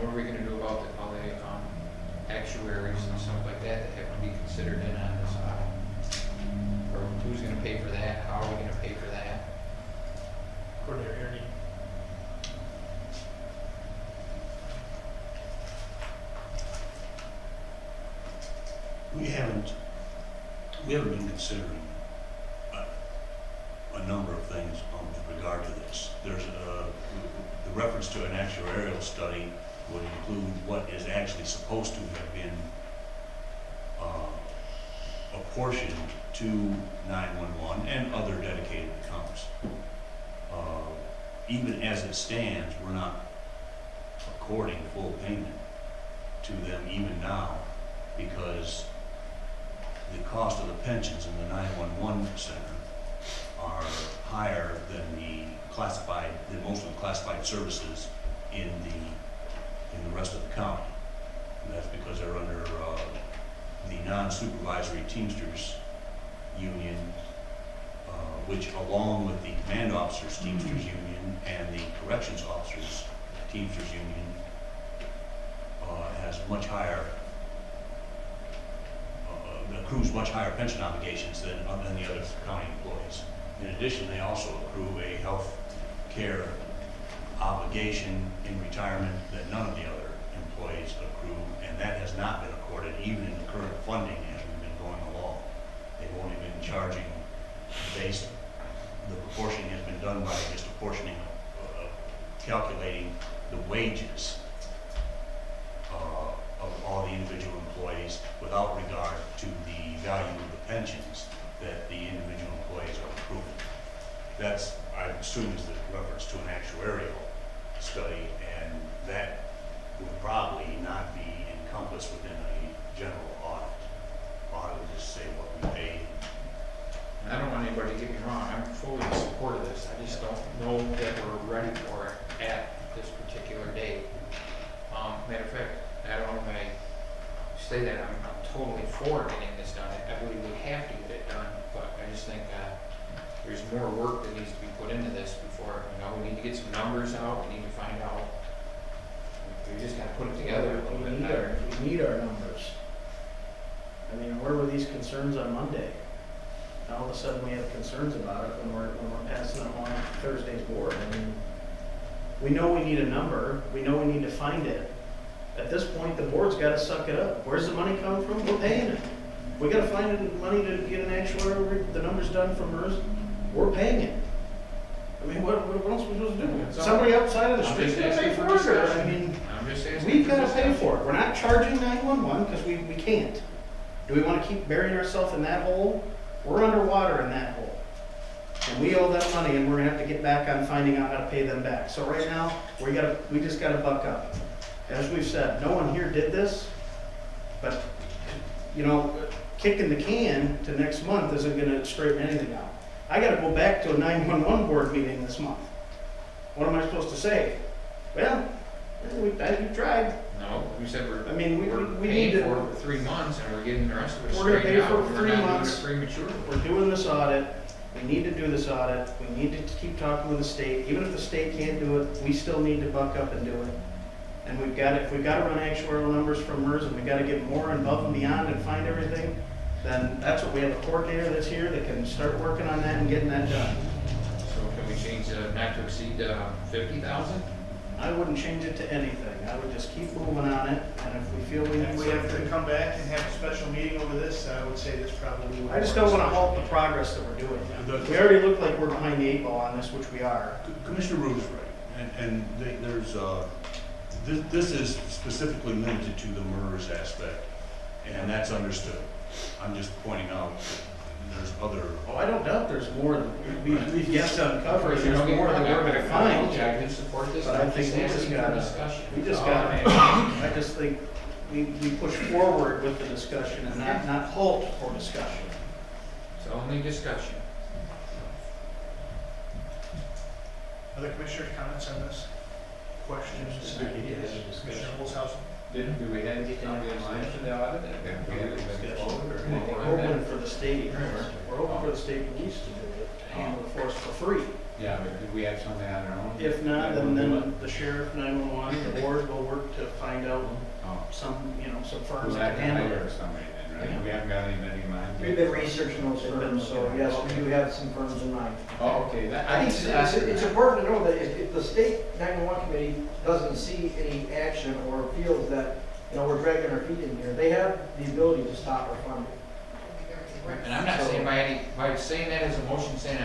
What are we gonna do about all the actuaries and stuff like that that have to be considered in on this audit? Or who's gonna pay for that? How are we gonna pay for that? Coordinator Ernie. We haven't been considering a number of things with regard to this. There's the reference to an actuarial study would include what is actually supposed to have been apportioned to 911 and other dedicated accounts. Even as it stands, we're not according full payment to them even now, because the cost of the pensions in the 911 center are higher than most of the classified services in the rest of the county. And that's because they're under the non-supervisory Teamsters union, which along with the command officers Teamsters union and the corrections officers Teamsters union has much higher accrues much higher pension obligations than the other county employees. In addition, they also accrue a health care obligation in retirement that none of the other employees accrue, and that has not been accorded even in the current funding as we've been going along. They've only been charging based, the proportion has been done by just apportioning, calculating the wages of all the individual employees without regard to the value of the pensions that the individual employees are accruing. That's, I assume, is the reference to an actuarial study, and that would probably not be encompassed within a general audit. Audit would just say what we paid. And I don't want anybody to get me wrong, I'm fully in support of this, I just don't know that we're ready for it at this particular date. Matter of fact, I don't know if I say that I'm totally for getting this done. I believe we have to get it done, but I just think there's more work that needs to be put into this before, we need to get some numbers out, we need to find out. We just gotta put it together a little bit better. We need our numbers. I mean, where were these concerns on Monday? And all of a sudden, we have concerns about it when we're passing it along Thursday's board. I mean, we know we need a number, we know we need to find it. At this point, the board's gotta suck it up. Where's the money coming from? We're paying it. We gotta find the money to get an actuarial, the numbers done from MERS, we're paying it. I mean, what else are we supposed to do? Somebody outside of the I'm street's just gonna pay asking for for it, or, I discussion. mean, I'm just asking. we've for gotta pay discussion. for it. We're not charging 911 because we can't. Do we wanna keep burying ourselves in that hole? We're underwater in that hole. And we owe them money, and we're gonna have to get back on finding out how to pay them back. So right now, we just gotta buck up. As we've said, no one here did this, but, you know, kicking the can to next month isn't gonna straighten anything out. I gotta go back to a 911 board meeting this month. What am I supposed to say? Well, we tried. No, we said I mean, we're we need paying to, for 3 months and we're getting the rest of it We're gonna straightened pay for out. 3 We're not months. doing it prematurely. we're doing this audit, we need to do this audit, we need to keep talking with the state. Even if the state can't do it, we still need to buck up and do it. And if we've gotta run actuarial numbers from MERS, and we gotta get more above and beyond and find everything, then that's what we have a coordinator that's here that can start working on that and getting that done. So can we change not to exceed 50,000? I wouldn't change it to anything. I would just keep moving on it, and if we feel we need If we have to something. come back and have a special meeting over this, I would say this probably would. I just don't wanna halt the progress that we're doing. We already look like we're behind the 8 ball on this, which we are. Commissioner Rude's right, and there's, this is specifically limited to the MERS aspect, and that's understood. I'm just pointing out that there's other, Oh, I don't doubt there's more, we've yet to uncover, You there's don't get more me that wrong, we're gonna find. I can support this. But I I'm think we just asking for gotta- discussion. We just That's all got, I'm asking. I just think we push forward with the discussion and not halt for discussion. It's only discussion. Other commissioners' comments on this? Questions? Commissioner Olshausen? Do we have somebody in mind for the audit? Have we been told or anything We're on that? open for the state, we're open for the state police to do it, to handle it for us for free. Yeah, but do we have somebody on our own? If not, that will do then the sheriff, 911, the board will work to find out Oh, some firms we'll that have to can handle hire it. somebody then, right? We haven't got anybody in mind? We've been researching those firms, so yes, we do have some firms in mind. Oh, okay, that, I I think just it's important to know that if the state 911 committee doesn't see any action or feels that, we're dragging our feet in here, they have the ability to stop our funding. And I'm not saying by saying that as a motion, saying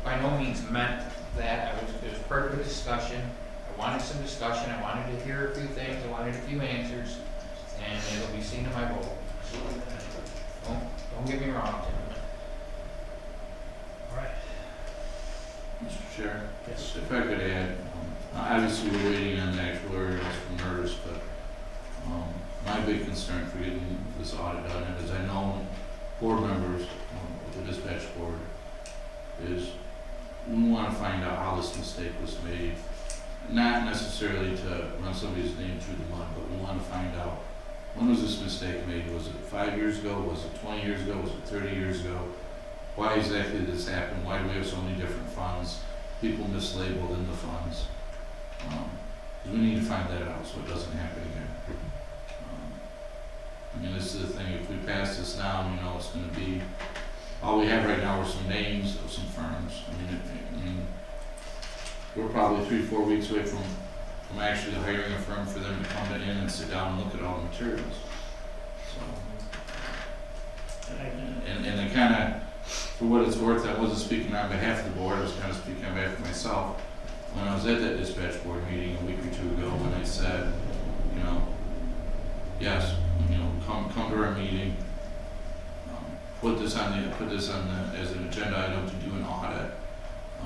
by no means meant that. It was part of a discussion. I wanted some discussion. I wanted to hear a few things. I wanted a few answers, and it'll be seen in my vote. Don't get me wrong, Tim. All right. Mr. Chair? Yes. If I could add, obviously we're waiting on the actuarials from MERS, but my big concern for getting this audit done, and as I know board members with the dispatch board, is we want to find out how this mistake was made. Not necessarily to run somebody's name through the mud, but we want to find out, when was this mistake made? Was it 5 years ago? Was it 20 years ago? Was it 30 years ago? Why exactly did this happen? Why do we have so many different funds? People mislabeled in the funds. 'Cause we need to find that out so it doesn't happen again. I mean, this is the thing, if we pass this now, it's gonna be, all we have right now are some names of some firms. I mean, we're probably 3-4 weeks away from actually hiring a firm for them to come in and sit down and look at all the materials. So, and I kinda, for what it's worth, I wasn't speaking on behalf of the board, I was kinda speaking on behalf of myself. When I was at that dispatch board meeting a week or 2 ago, when I said, yes, come to our meeting, put this on as an agenda item to do an audit.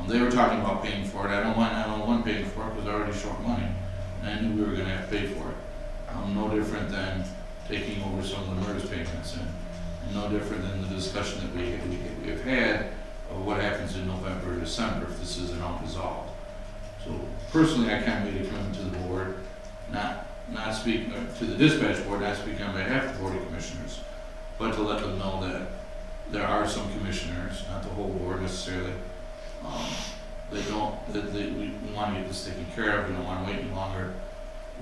They were talking about paying for it. I don't want paying for it because I already short money, and I knew we were going to have to pay for it. No different than taking over some of the MERS payments, and no different than the discussion that we have had of what happens in November or December if this isn't all resolved. So personally, I kind of made a commitment to the board, not speaking to the dispatch board, not speaking on behalf of the board of commissioners, but to let them know that there are some commissioners, not the whole board necessarily, we want to get this taken care of. We don't want to wait any longer.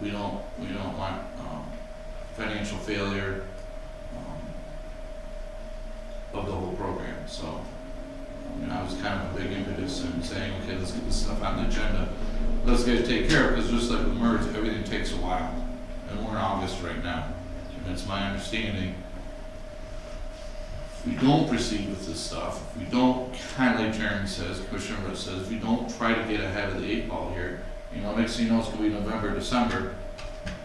We don't want financial failure of the whole program. so. I was kind of a big impetus in saying, okay, let's get this stuff on the agenda. Let's get it taken care of, because just like with MERS, everything takes a while. And we're in August right now. And it's my understanding, if we don't proceed with this stuff, if we don't, kind of like Jeremy says, Commissioner Rose says, if we don't try to get ahead of the 8 ball here, next thing you know, it's gonna be November, December,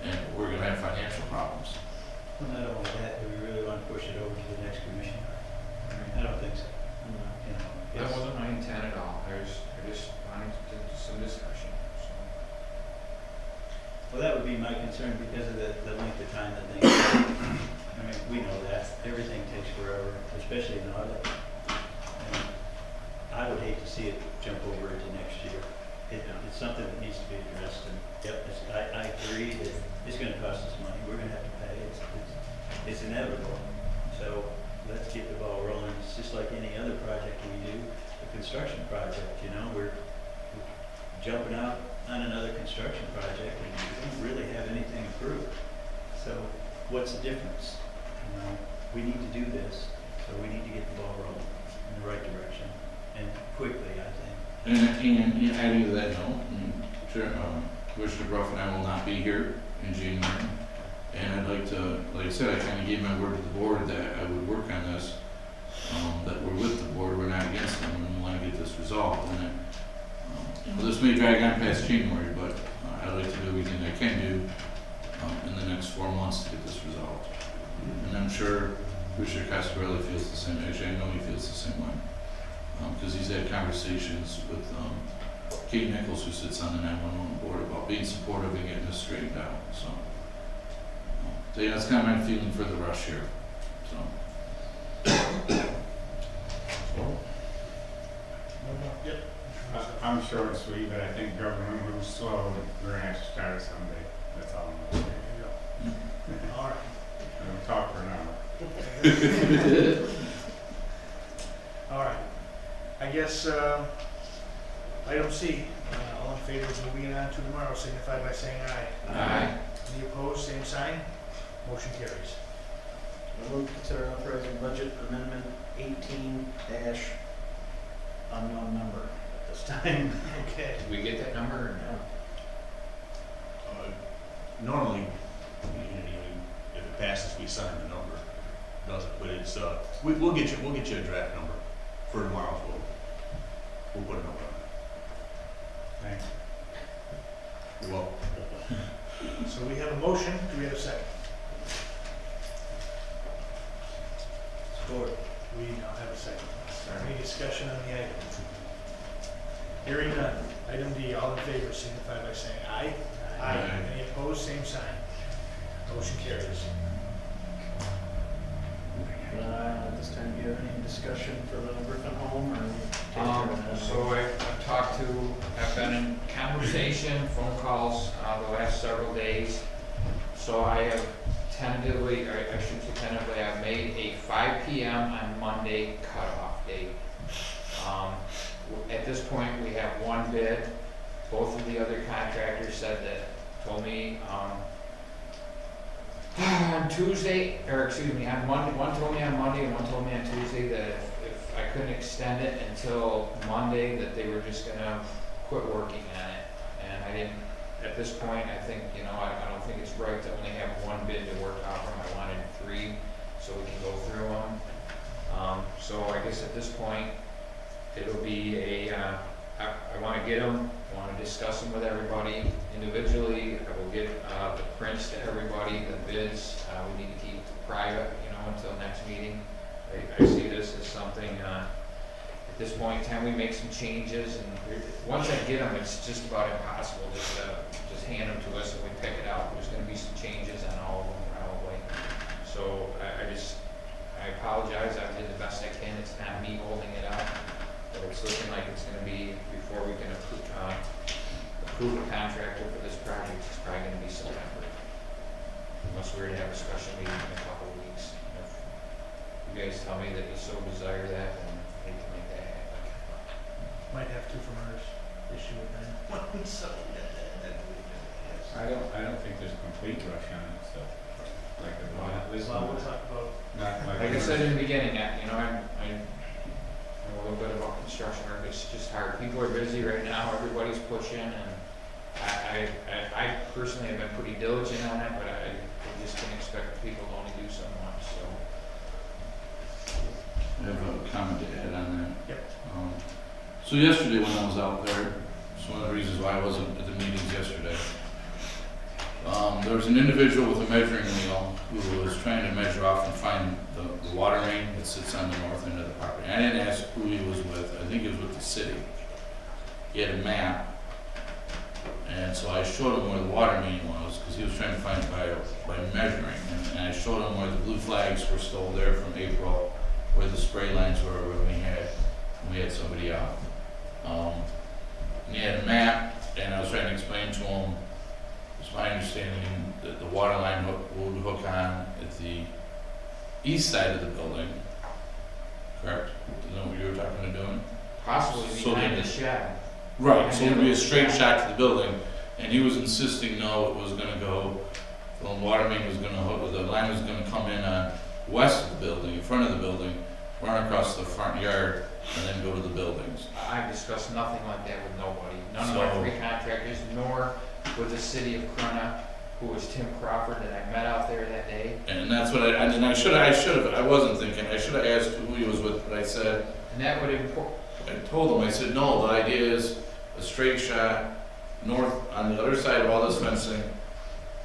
and we're gonna have financial problems. Well, not only that, do we really want to push it over to the next commission? I don't think so. You know, That it's- wasn't my intent at all, I just wanted to do some discussion, so. Well, that would be my concern because of the length of time that things take. I mean, we know that, everything takes forever, especially an audit. And I would hate to see it jump over into next year. It's something that needs to be addressed, and I agree that it's gonna cost us money, we're gonna have to pay, it's inevitable. So let's get the ball rolling, it's just like any other project we do, a construction project, we're jumping out on another construction project and we don't really have anything approved. So what's the difference? We need to do this, so we need to get the ball rolling in the right direction, and quickly, I think. And adding to that note, Commissioner Bruff and I will not be here in January. And I'd like to, like I said, I kind of gave my word to the board that I would work on this, that we're with the board, we're not against them, and we want to get this resolved. And this may drag on past January, but I'd like to do everything I can do in the next 4 months to get this resolved. And I'm sure Commissioner Cascarelli feels the same. Actually, I know he feels the same way. Because he's had conversations with Kate Nichols, who sits on the 911 board, about being supportive and getting this straightened out. So yeah, that's kind of my feeling for the rush here. So. Yep. I'm short and sweet, but I think government moves slow, we're gonna have to start someday, that's all I'm gonna say. All right. I'll talk for an hour. All right. I guess, item C, all in favor of moving on to tomorrow, signify by saying aye. Aye. Any opposed, same sign. Motion carries. I will consider authorizing budget amendment 18 dash unknown number at this time. Okay. Did we get that number or no? Normally, if it passes, we sign the number, doesn't, but it's, we'll get you a draft number for tomorrow's vote. We'll put a number on Thanks. it. You're welcome. So we have a motion. Do we have a second? Support. We now have a second. Any discussion on the item? Hearing none. Item D, all in favor, signify by saying aye. Aye. Any opposed, same sign. Motion carries. At this time, do you have any discussion for the Griffin home, or? So I've talked to, I've been in conversation, phone calls, the last several days. So I have tentatively, or I should say tentatively, I've made a 5 p.m. on Monday cutoff date. At this point, we have one bid. Both of the other contractors told me, on Tuesday, or excuse me, on Monday, one told me on Monday and one told me on Tuesday that if I couldn't extend it until Monday, that they were just gonna quit working on it. And I didn't, at this point, I think, I don't think it's right to only have one bid to work out from. I wanted 3, so we can go through them. So I guess at this point, it'll be I wanna get them, I wanna discuss them with everybody individually. I will get, the prints to everybody, the bids, we need to keep private, until next meeting. I see this as something, at this point in time, we make some changes, and once I get them, it's just about impossible just hand them to us and we pick it out. There's gonna be some changes on all of them probably. So I apologize, I did the best I can, it's not me holding it up. But it's looking like it's gonna be, before we can approve a contractor for this project, it's probably gonna be September. Unless we were to have a special meeting in a couple of weeks. If you guys tell me that you so desire that, then we can make that happen. Might have to from ours issue with them. So, I don't think there's a complete rush on it, so, like, this well, we'll talk about, not like. Like I said in the beginning, know a little bit about construction work, it's just hard. People are busy right now, everybody's pushing, and I personally have been pretty diligent on it, but I just can't expect people to only do so much, so. I have a comment to add on that. Yep. So yesterday when I was out there, it's one of the reasons why I wasn't at the meetings yesterday. There was an individual with a measuring wheel who was trying to measure off and find the water main that sits on the north end of the property. I didn't ask who he was with. I think he was with the city. He had a map, and so I showed him where the water main was because he was trying to find it by measuring. And I showed him where the blue flags were still there from April, where the spray lines were when we had somebody out. And he had a map, and I was trying to explain to him. It's my understanding that the water line would hook on at the east side of the building. Correct? Isn't that what you were talking about doing? Possibly So behind then- the shed. Right, so it would be a straight shot to the building, and he was insisting, no, it was gonna go, the water main was gonna hook, the line was gonna come in on west of the building, in front of the building, run across the front yard, and then go to the buildings. I've discussed nothing like that with nobody, none of our three contractors, nor with the city of Corona, who was Tim Crawford that I met out there that day. And that's what I should have, I wasn't thinking, I should have asked who he was with, but I said, And that would I told him, I said, no, the idea is a straight shot north, on the other side of all this fencing,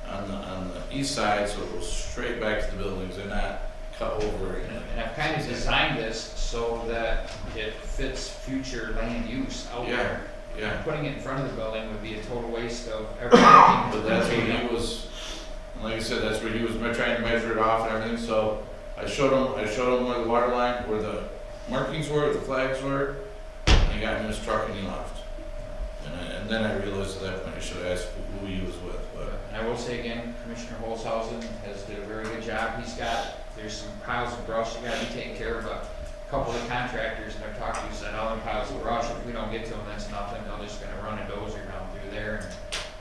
on the east side, so it goes straight back to the buildings and not cut over it. and I've kind of designed this so that it fits future land use out there. Yeah, Putting it in front of the building would be a total waste of everything. but that's where he was, and like I said, that's where he was trying to measure it off and everything, so I showed him where the water line, where the markings were, the flags were, and he got in his truck and he left. And then I realized at that point I should have asked who he was with, but. And I will say again, Commissioner Holzhausen has did a very good job. There's some piles of brush that gotta be taken care of, but a couple of the contractors and I've talked to said, all them piles of brush, if we don't get to them, that's nothing. They're just gonna run a dozer down through there,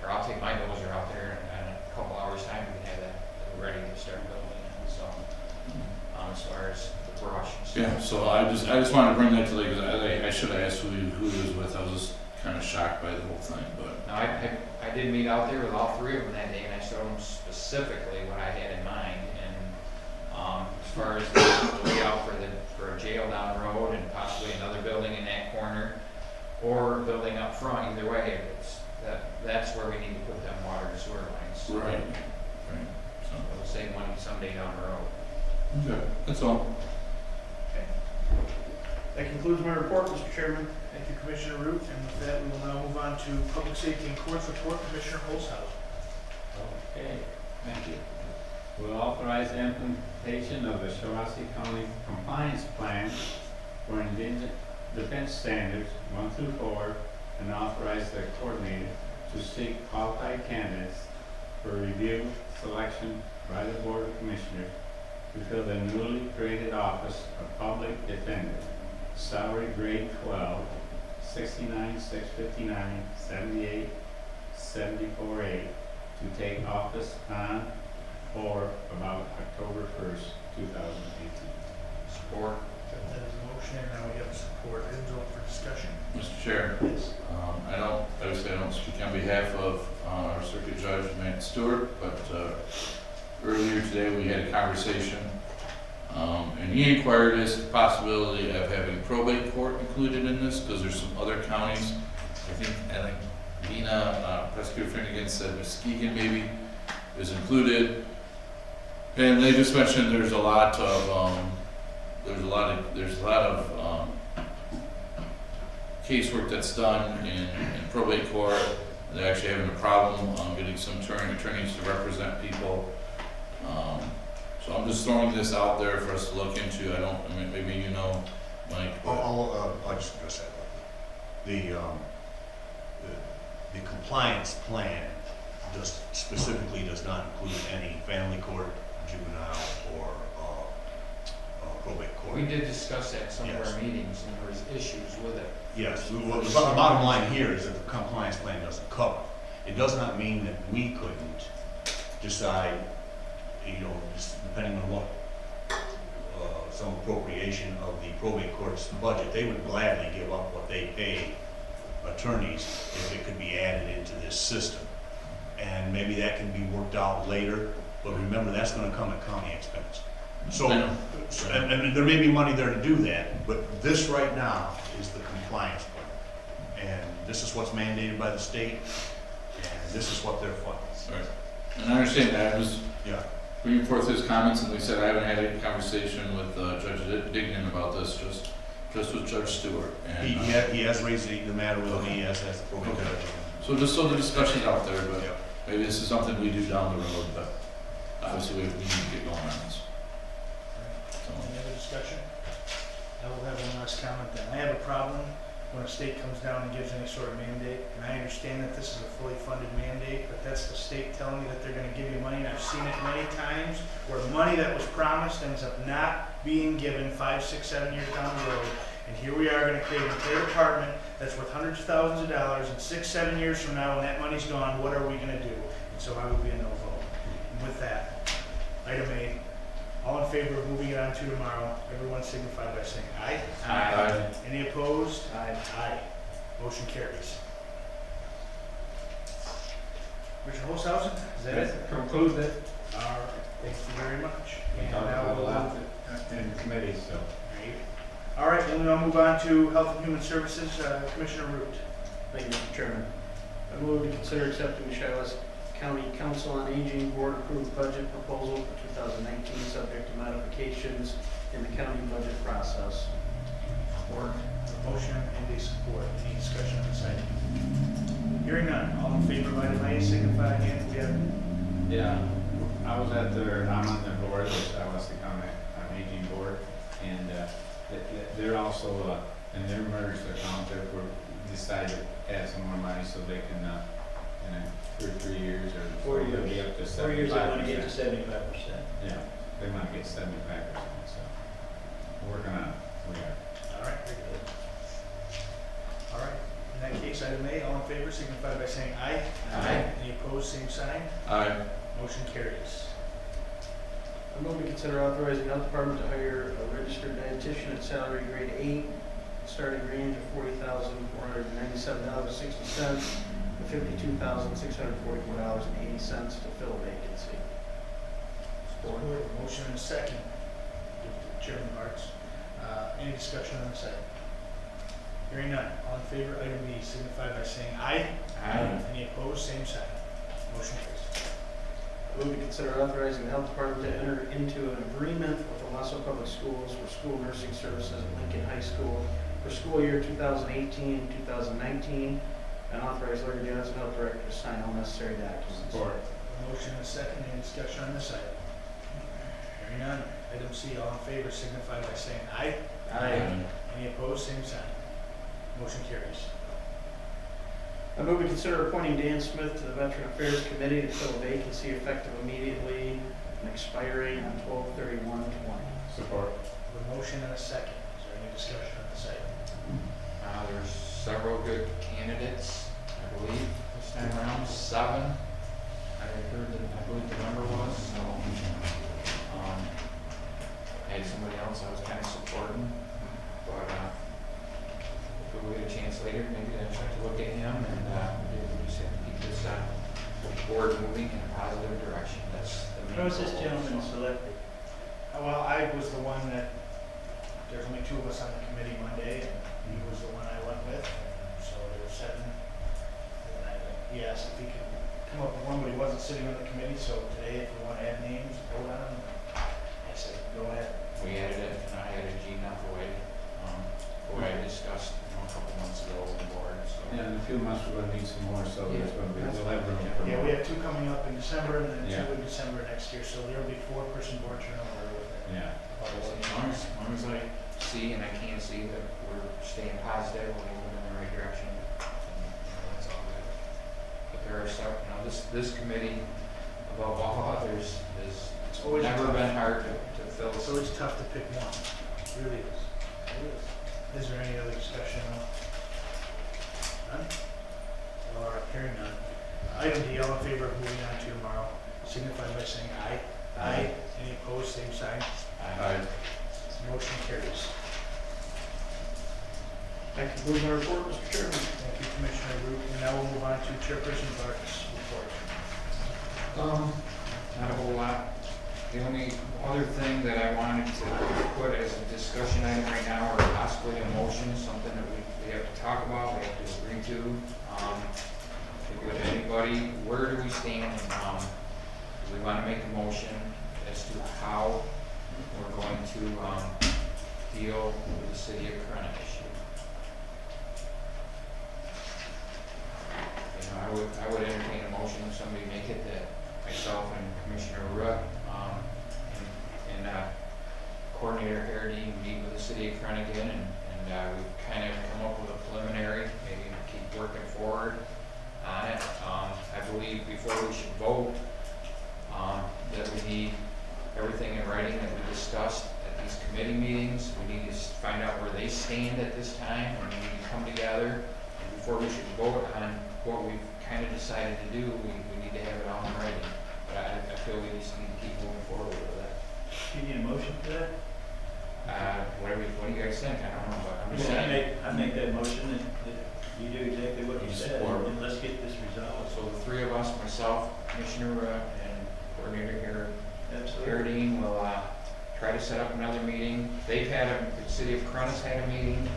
or I'll take my dozer out there and in a couple hours time we can have that ready to start building it, so. As far as the brush and stuff. Yeah, so I just wanted to bring that to light, because I should have asked who he was with. I was just kind of shocked by the whole thing, but. Now, I did meet out there with all three of them that day, and I showed them specifically what I had in mind, and, as far as the layout for a jail down the road and possibly another building in that corner, or building up front, either way, that's where we need to put them water and sewer lines. Right. So it'll save money someday down the road. Okay, that's all. That concludes my report, Mr. Chairman. Thank you, Commissioner Root, and with that, we will now move on to Public Safety and Courts Report, Commissioner Holzhausen. Okay, thank you. We'll authorize the implementation of the Shiawassee County Compliance Plan for Indigent Defense Standards 1 through 4, and authorize the coordinator to seek qualified candidates for review, selection by the Board of Commissioners to fill the newly created office of Public Defender, salary grade 12, $69,659, $78,748, to take office on or about October 1st, 2018. Support. That is a motion, and now we have support. Items open for discussion. Mr. Chair, Yes. obviously I don't speak on behalf of our Circuit Judge, Matt Stewart, but earlier today we had a conversation, and he inquired as to the possibility of having probate court included in this, because there's some other counties, I think Lena, Prosecutor Finnegan said Muskegon maybe is included, and they just mentioned there's a lot of casework that's done in probate court. They're actually having a problem getting some attorneys to represent people. So I'm just throwing this out there for us to look into. Maybe you know, Mike. but- I'll just address that. The compliance plan specifically does not include any family court, juvenile, or probate court. We did discuss that at some of Yes. our meetings, and there was issues with it. Yes, well, the bottom line here is that the compliance plan doesn't cover. It does not mean that we couldn't decide, just depending on what some appropriation of the probate court's budget. They would gladly give up what they pay attorneys if it could be added into this system. And maybe that can be worked out later, but remember, that's gonna come at county expense. So, and there may be money there to do that, but this right now is the compliance part. And this is what's mandated by the state, and this is what they're funding. Right. And I understand that. I was Yeah. bringing forth his comments, and they said I haven't had a conversation with Judge Dignan about this, just with Judge Stewart. And, He has raised the matter with me, as has the probate Okay. judge. So just so the discussion's out there, but Yeah. maybe this is something we do down the road, but obviously we need to get going on this. So, Any other discussion? I will have one last comment then. I have a problem when a state comes down and gives any sort of mandate, and I understand that this is a fully funded mandate, but that's the state telling me that they're gonna give you money, and I've seen it many times where money that was promised ends up not being given 5, 6, 7 years down the road. And here we are gonna create an entire department that's worth hundreds of thousands of dollars, and 6, 7 years from now, when that money's gone, what are we gonna do? And so I would be a no vote. And with that, item A, all in favor of moving it on to tomorrow, everyone signify by saying aye. Aye. Any opposed? Aye. Aye. Motion carries. Richard Holzhausen, is that it? Concludes it. All right, thank you very much. We And talked now about a we'll lot in committee, so. All right, we'll now move on to Health and Human Services, Commissioner Root. Thank you, Mr. Chairman. I move to consider accepting the Shiawassee County Council on Aging Board approved budget proposal for 2019, subject to modifications in the county budget process. Support. A motion and a support. Any discussion on this item? Hearing none. All in favor of item A, signify again. We have Yeah, I'm on the board, the Shiawassee County Aging Board, and they're also, in their merged account, they decided to add some more money so they can, in 2 or 3 years or 4 so, they'll years. be up to 75%. 4 years, I want to get to 75%. Yeah, they want to get 75%, so we're working on it. We are. All right, very good. All right, in that case, item A, all in favor, signify by saying aye. Aye. Any opposed, same sign. Aye. Motion carries. I move to consider authorizing the health department to hire a registered dietitian at salary grade 8, starting range of $40,497.60 to $52,644.80 to fill a vacancy. Support. A motion and a second. Give to Chairman Parks. Any discussion on this item? Hearing none. All in favor, item B, signify by saying aye. Aye. Any opposed, same sign. Motion carries. I move to consider authorizing the health department to enter into an agreement with Owasso Public Schools for school nursing services at Lincoln High School for school year 2018-2019, and authorize Larry Johnson, health director, to sign all necessary documents. Support. A motion and a second. Any discussion on this item? Hearing none. Item C, all in favor, signify by saying aye. Aye. Any opposed, same sign. Motion carries. I move to consider appointing Dan Smith to the Veteran Affairs Committee to fill a vacancy effective immediately and expiring on 12/31/20. Support. A motion and a second. Is there any discussion on this item? There's several good candidates, I believe, this time around, 7. I believe the number was, so, I had somebody else I was kind of supporting, but, if we get a chance later, maybe to try to look at him, and, we just have to keep this, board moving in a positive direction. That's the main How was this goal. gentleman selected? Well, I was the one that, there's only 2 of us on the committee Monday, and he was the one I went with. So there were 7. And he asked if he could come up with one, but he wasn't sitting on the committee, so today, if we want to add names, vote on them. I said, go ahead. We added it, and I added Gene Applewhite, who I discussed, a couple months ago with the board, so. Yeah, in a few months, we're gonna need some more, so there's gonna be, we'll have room for Yeah, more. we have 2 coming up in December, and then 2 Yeah. in December next year, so there'll be 4-person board turnover with it. Yeah. As long as I see and I can see that we're staying positive, we're moving in the right direction, that's all good. But there are some, this committee, above all others, has It's always never tough. been hard to fill. It's always tough to pick one. It really is. It is. Is there any other discussion on? None? All right, hearing none. Item D, all in favor of moving on to tomorrow, signify by saying aye. Aye. Any opposed, same sign. Aye. Motion carries. That concludes my report, Mr. Chairman. Thank you, Commissioner Root. And now we'll move on to Chairperson Bart's report. Not a whole lot. The only other thing that I wanted to put as a discussion item right now, or possibly a motion, something that we have to talk about, we have to agree to. Would anybody, where do we stand? Do we want to make a motion as to how we're going to deal with the city of Corona issue? You know, I would entertain a motion if somebody make it that myself and Commissioner Root and Coordinator Harity meet with the city of Corona again, and we've kind of come up with a preliminary, maybe keep working forward on it. I believe before we should vote, that we need everything in writing that we discussed at these committee meetings. We need to find out where they stand at this time, and we need to come together. And before we should vote on what we've kind of decided to do, we need to have it all in writing. But I feel we just need to keep moving forward with that. Do you need a motion for that? What do you guys think? I don't know, but I'm just saying. I make that motion that you do exactly what you said, and let's get this resolved. So the three of us, myself, Commissioner and Coordinator here, Absolutely. Harity, will try to set up another meeting. They've had the city of Corona's had a meeting.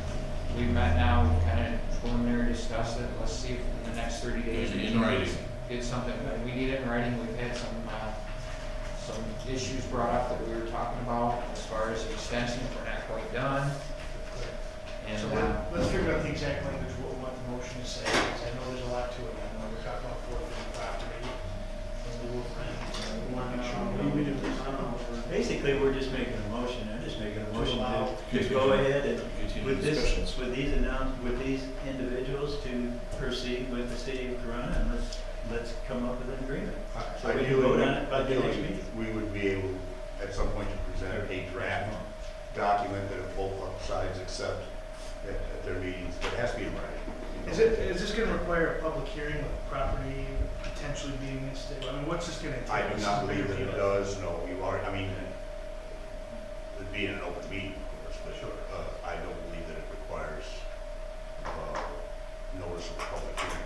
We've met now, we've kind of preliminary discussed it. Let's see if in the next 30 days. In writing. Get something, we need it in writing. We've had some issues brought up that we were talking about as far as the extension, if we're not quite done. And, So let's figure out the exact language, what we want the motion to say, because I know there's a lot to it. I know we're talking about forfeiting property, and we will, we want to make sure. We do this. Basically, we're just making a motion, I'm just making a motion allow- to go ahead and Continue with this, discussions. with these individuals to proceed with the city of Corona, and let's come up with an agreement. So we can vote on it by the next meeting. We would be able, at some point, to present a draft document that both sides accept at their meetings, but it has to be in writing. Is this gonna require a public hearing with property potentially being installed? I mean, what's this gonna take? I do not believe that it does, no, you already, I mean, it'd be in an open meeting, of course, but I don't believe that it requires notice of a public hearing.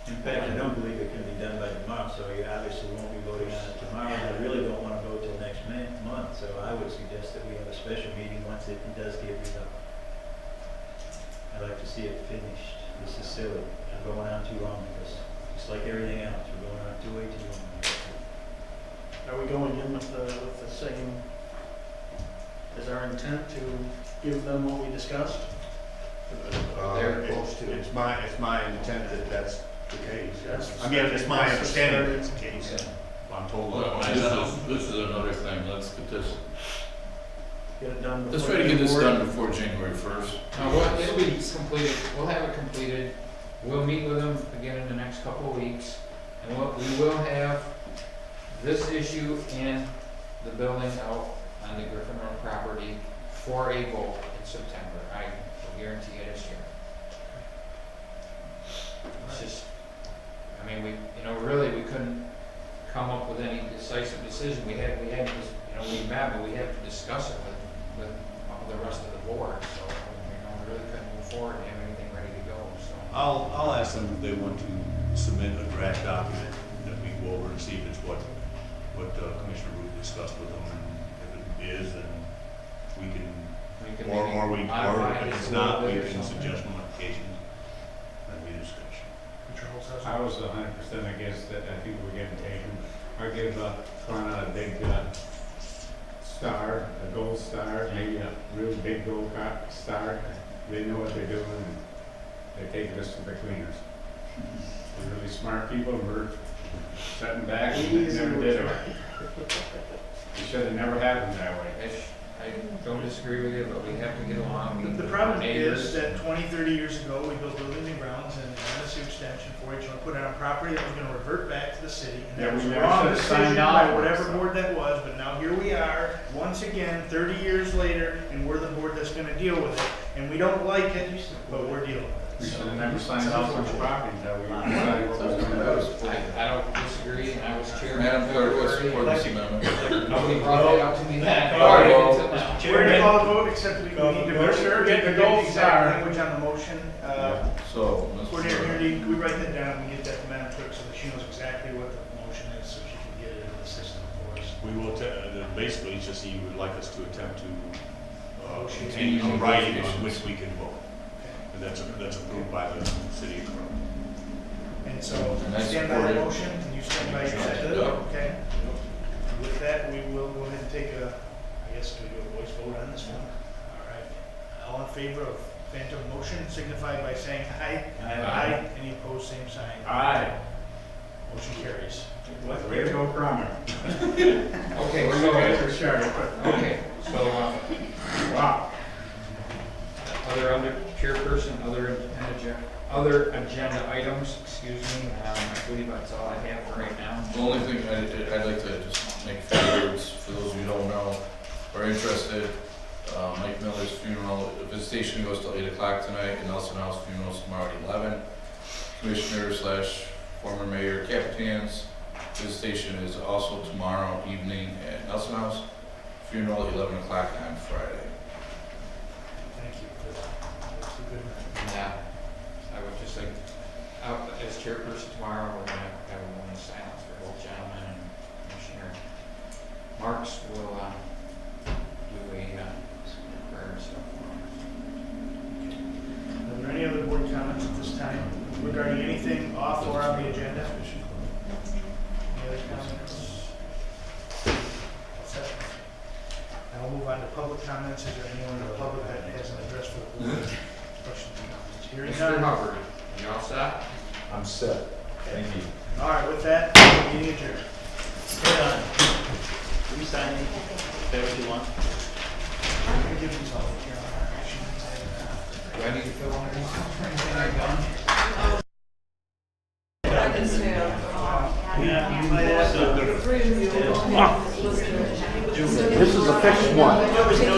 In fact, I don't believe it can be done by tomorrow, so you obviously won't be voting on it tomorrow, and I really don't want to vote till next month, so I would suggest that we have a special meeting once it does get resolved. I'd like to see it finished. This is silly. I'm going on too long with this. Just like everything else, we're going on way too long. Are we going in with the same, is our intent to give them what we discussed? They're close to. It's my intent that that's the case. That's- I mean, it's my that's the understanding that's the start. case. I'm told Well, otherwise. this is another thing, let's get this, Get it done before. let's try to get this the done board. before January 1st. It'll be completed, we'll have it completed. We'll meet with them again in the next couple of weeks. And we will have this issue and the building out on the Griffin Road property for a vote in September. I will guarantee it this year. It's just, I mean, really, we couldn't come up with any decisive decision. We had, we met, but we had to discuss it with the rest of the board. So, we really couldn't move forward and have anything ready to go, so. I'll ask them if they want to submit a draft document that we go over and see if it's what Commissioner Root discussed with them. And if it is, then we can, or if it's not, we can suggest modifications. That'd be a discussion. I was 100% against that. I think we're getting taken. I give Corona a big star, a gold star, maybe a real big gold star. They know what they're doing, and they're taking us to the cleaners. They're really smart people, and we're sitting back and they never did it. It should have never happened that way. I don't disagree with you, but we have to get along. The problem is that 20, 30 years ago, we built buildings and grounds and a sewer extension for each one, put it on property that was gonna revert back to the city. And Yeah, that was we a never wrong should've decision signed by off on whatever it. board that was, but now here we are, once again, 30 years later, and we're the board that's gonna deal with it. And we don't like it, but we're dealing with it. We should have never signed off on the property until we decided what was going to I don't disagree, and I was chairman. Madam Clerk, let's February. support this amendment. Nobody brought that up to me then. All right. Until now. We're gonna call a vote, except we need to make sure we get the gold exact star. language on the motion. So, Coordinator Kennedy, can we write that down, we get that to Madam Clerk so that she knows exactly what the motion is, so she can get it into the system for us. We will, basically, it's just you would like us to attempt to Negotiate. continue in writing on which we can vote. Okay. And that's approved by the city of Crow. And so, And I stand by support the it. motion, and you stand by your Sure. second, Yep. okay? And with that, we will go ahead and take a, I guess, do we do a voice vote on this one? All right. All in favor of phantom motion, signify by saying aye. Aye. Any opposed, same sign. Aye. Motion carries. Way to go, Cromer. Okay, We're so, going for sure. okay, so, Wow. other agenda items, excuse me, I believe that's all I have for right now. The only thing I'd like to just make a few words for those who don't know or interested. Mike Miller's funeral, the visitation goes till 8 o'clock tonight, and Nelson House funeral's tomorrow at 11. Commissioner / former Mayor Capitan's visitation is also tomorrow evening at Nelson House. Funeral at 11 o'clock on Friday. Thank you for that. That's a good one. Yeah, I would just like, as chairperson tomorrow, we're gonna have a moment of silence for both gentlemen, and Commissioner Marks will, do a, prayer and stuff. Are there any other board comments at this time regarding anything off or on the agenda? Any other comments? What's that? Now we'll move on to public comments. Is there anyone in the public that has an address for the board? Questions or comments? Hearing Mr. none. Hubbard, you all set? I'm set. Thank you. All right, with that, meeting adjourned. Will you sign it? Is that what you want? I'm gonna give these all to Carol. Do I need to fill one of these out for anything I've done? Yeah. This is a fixed one.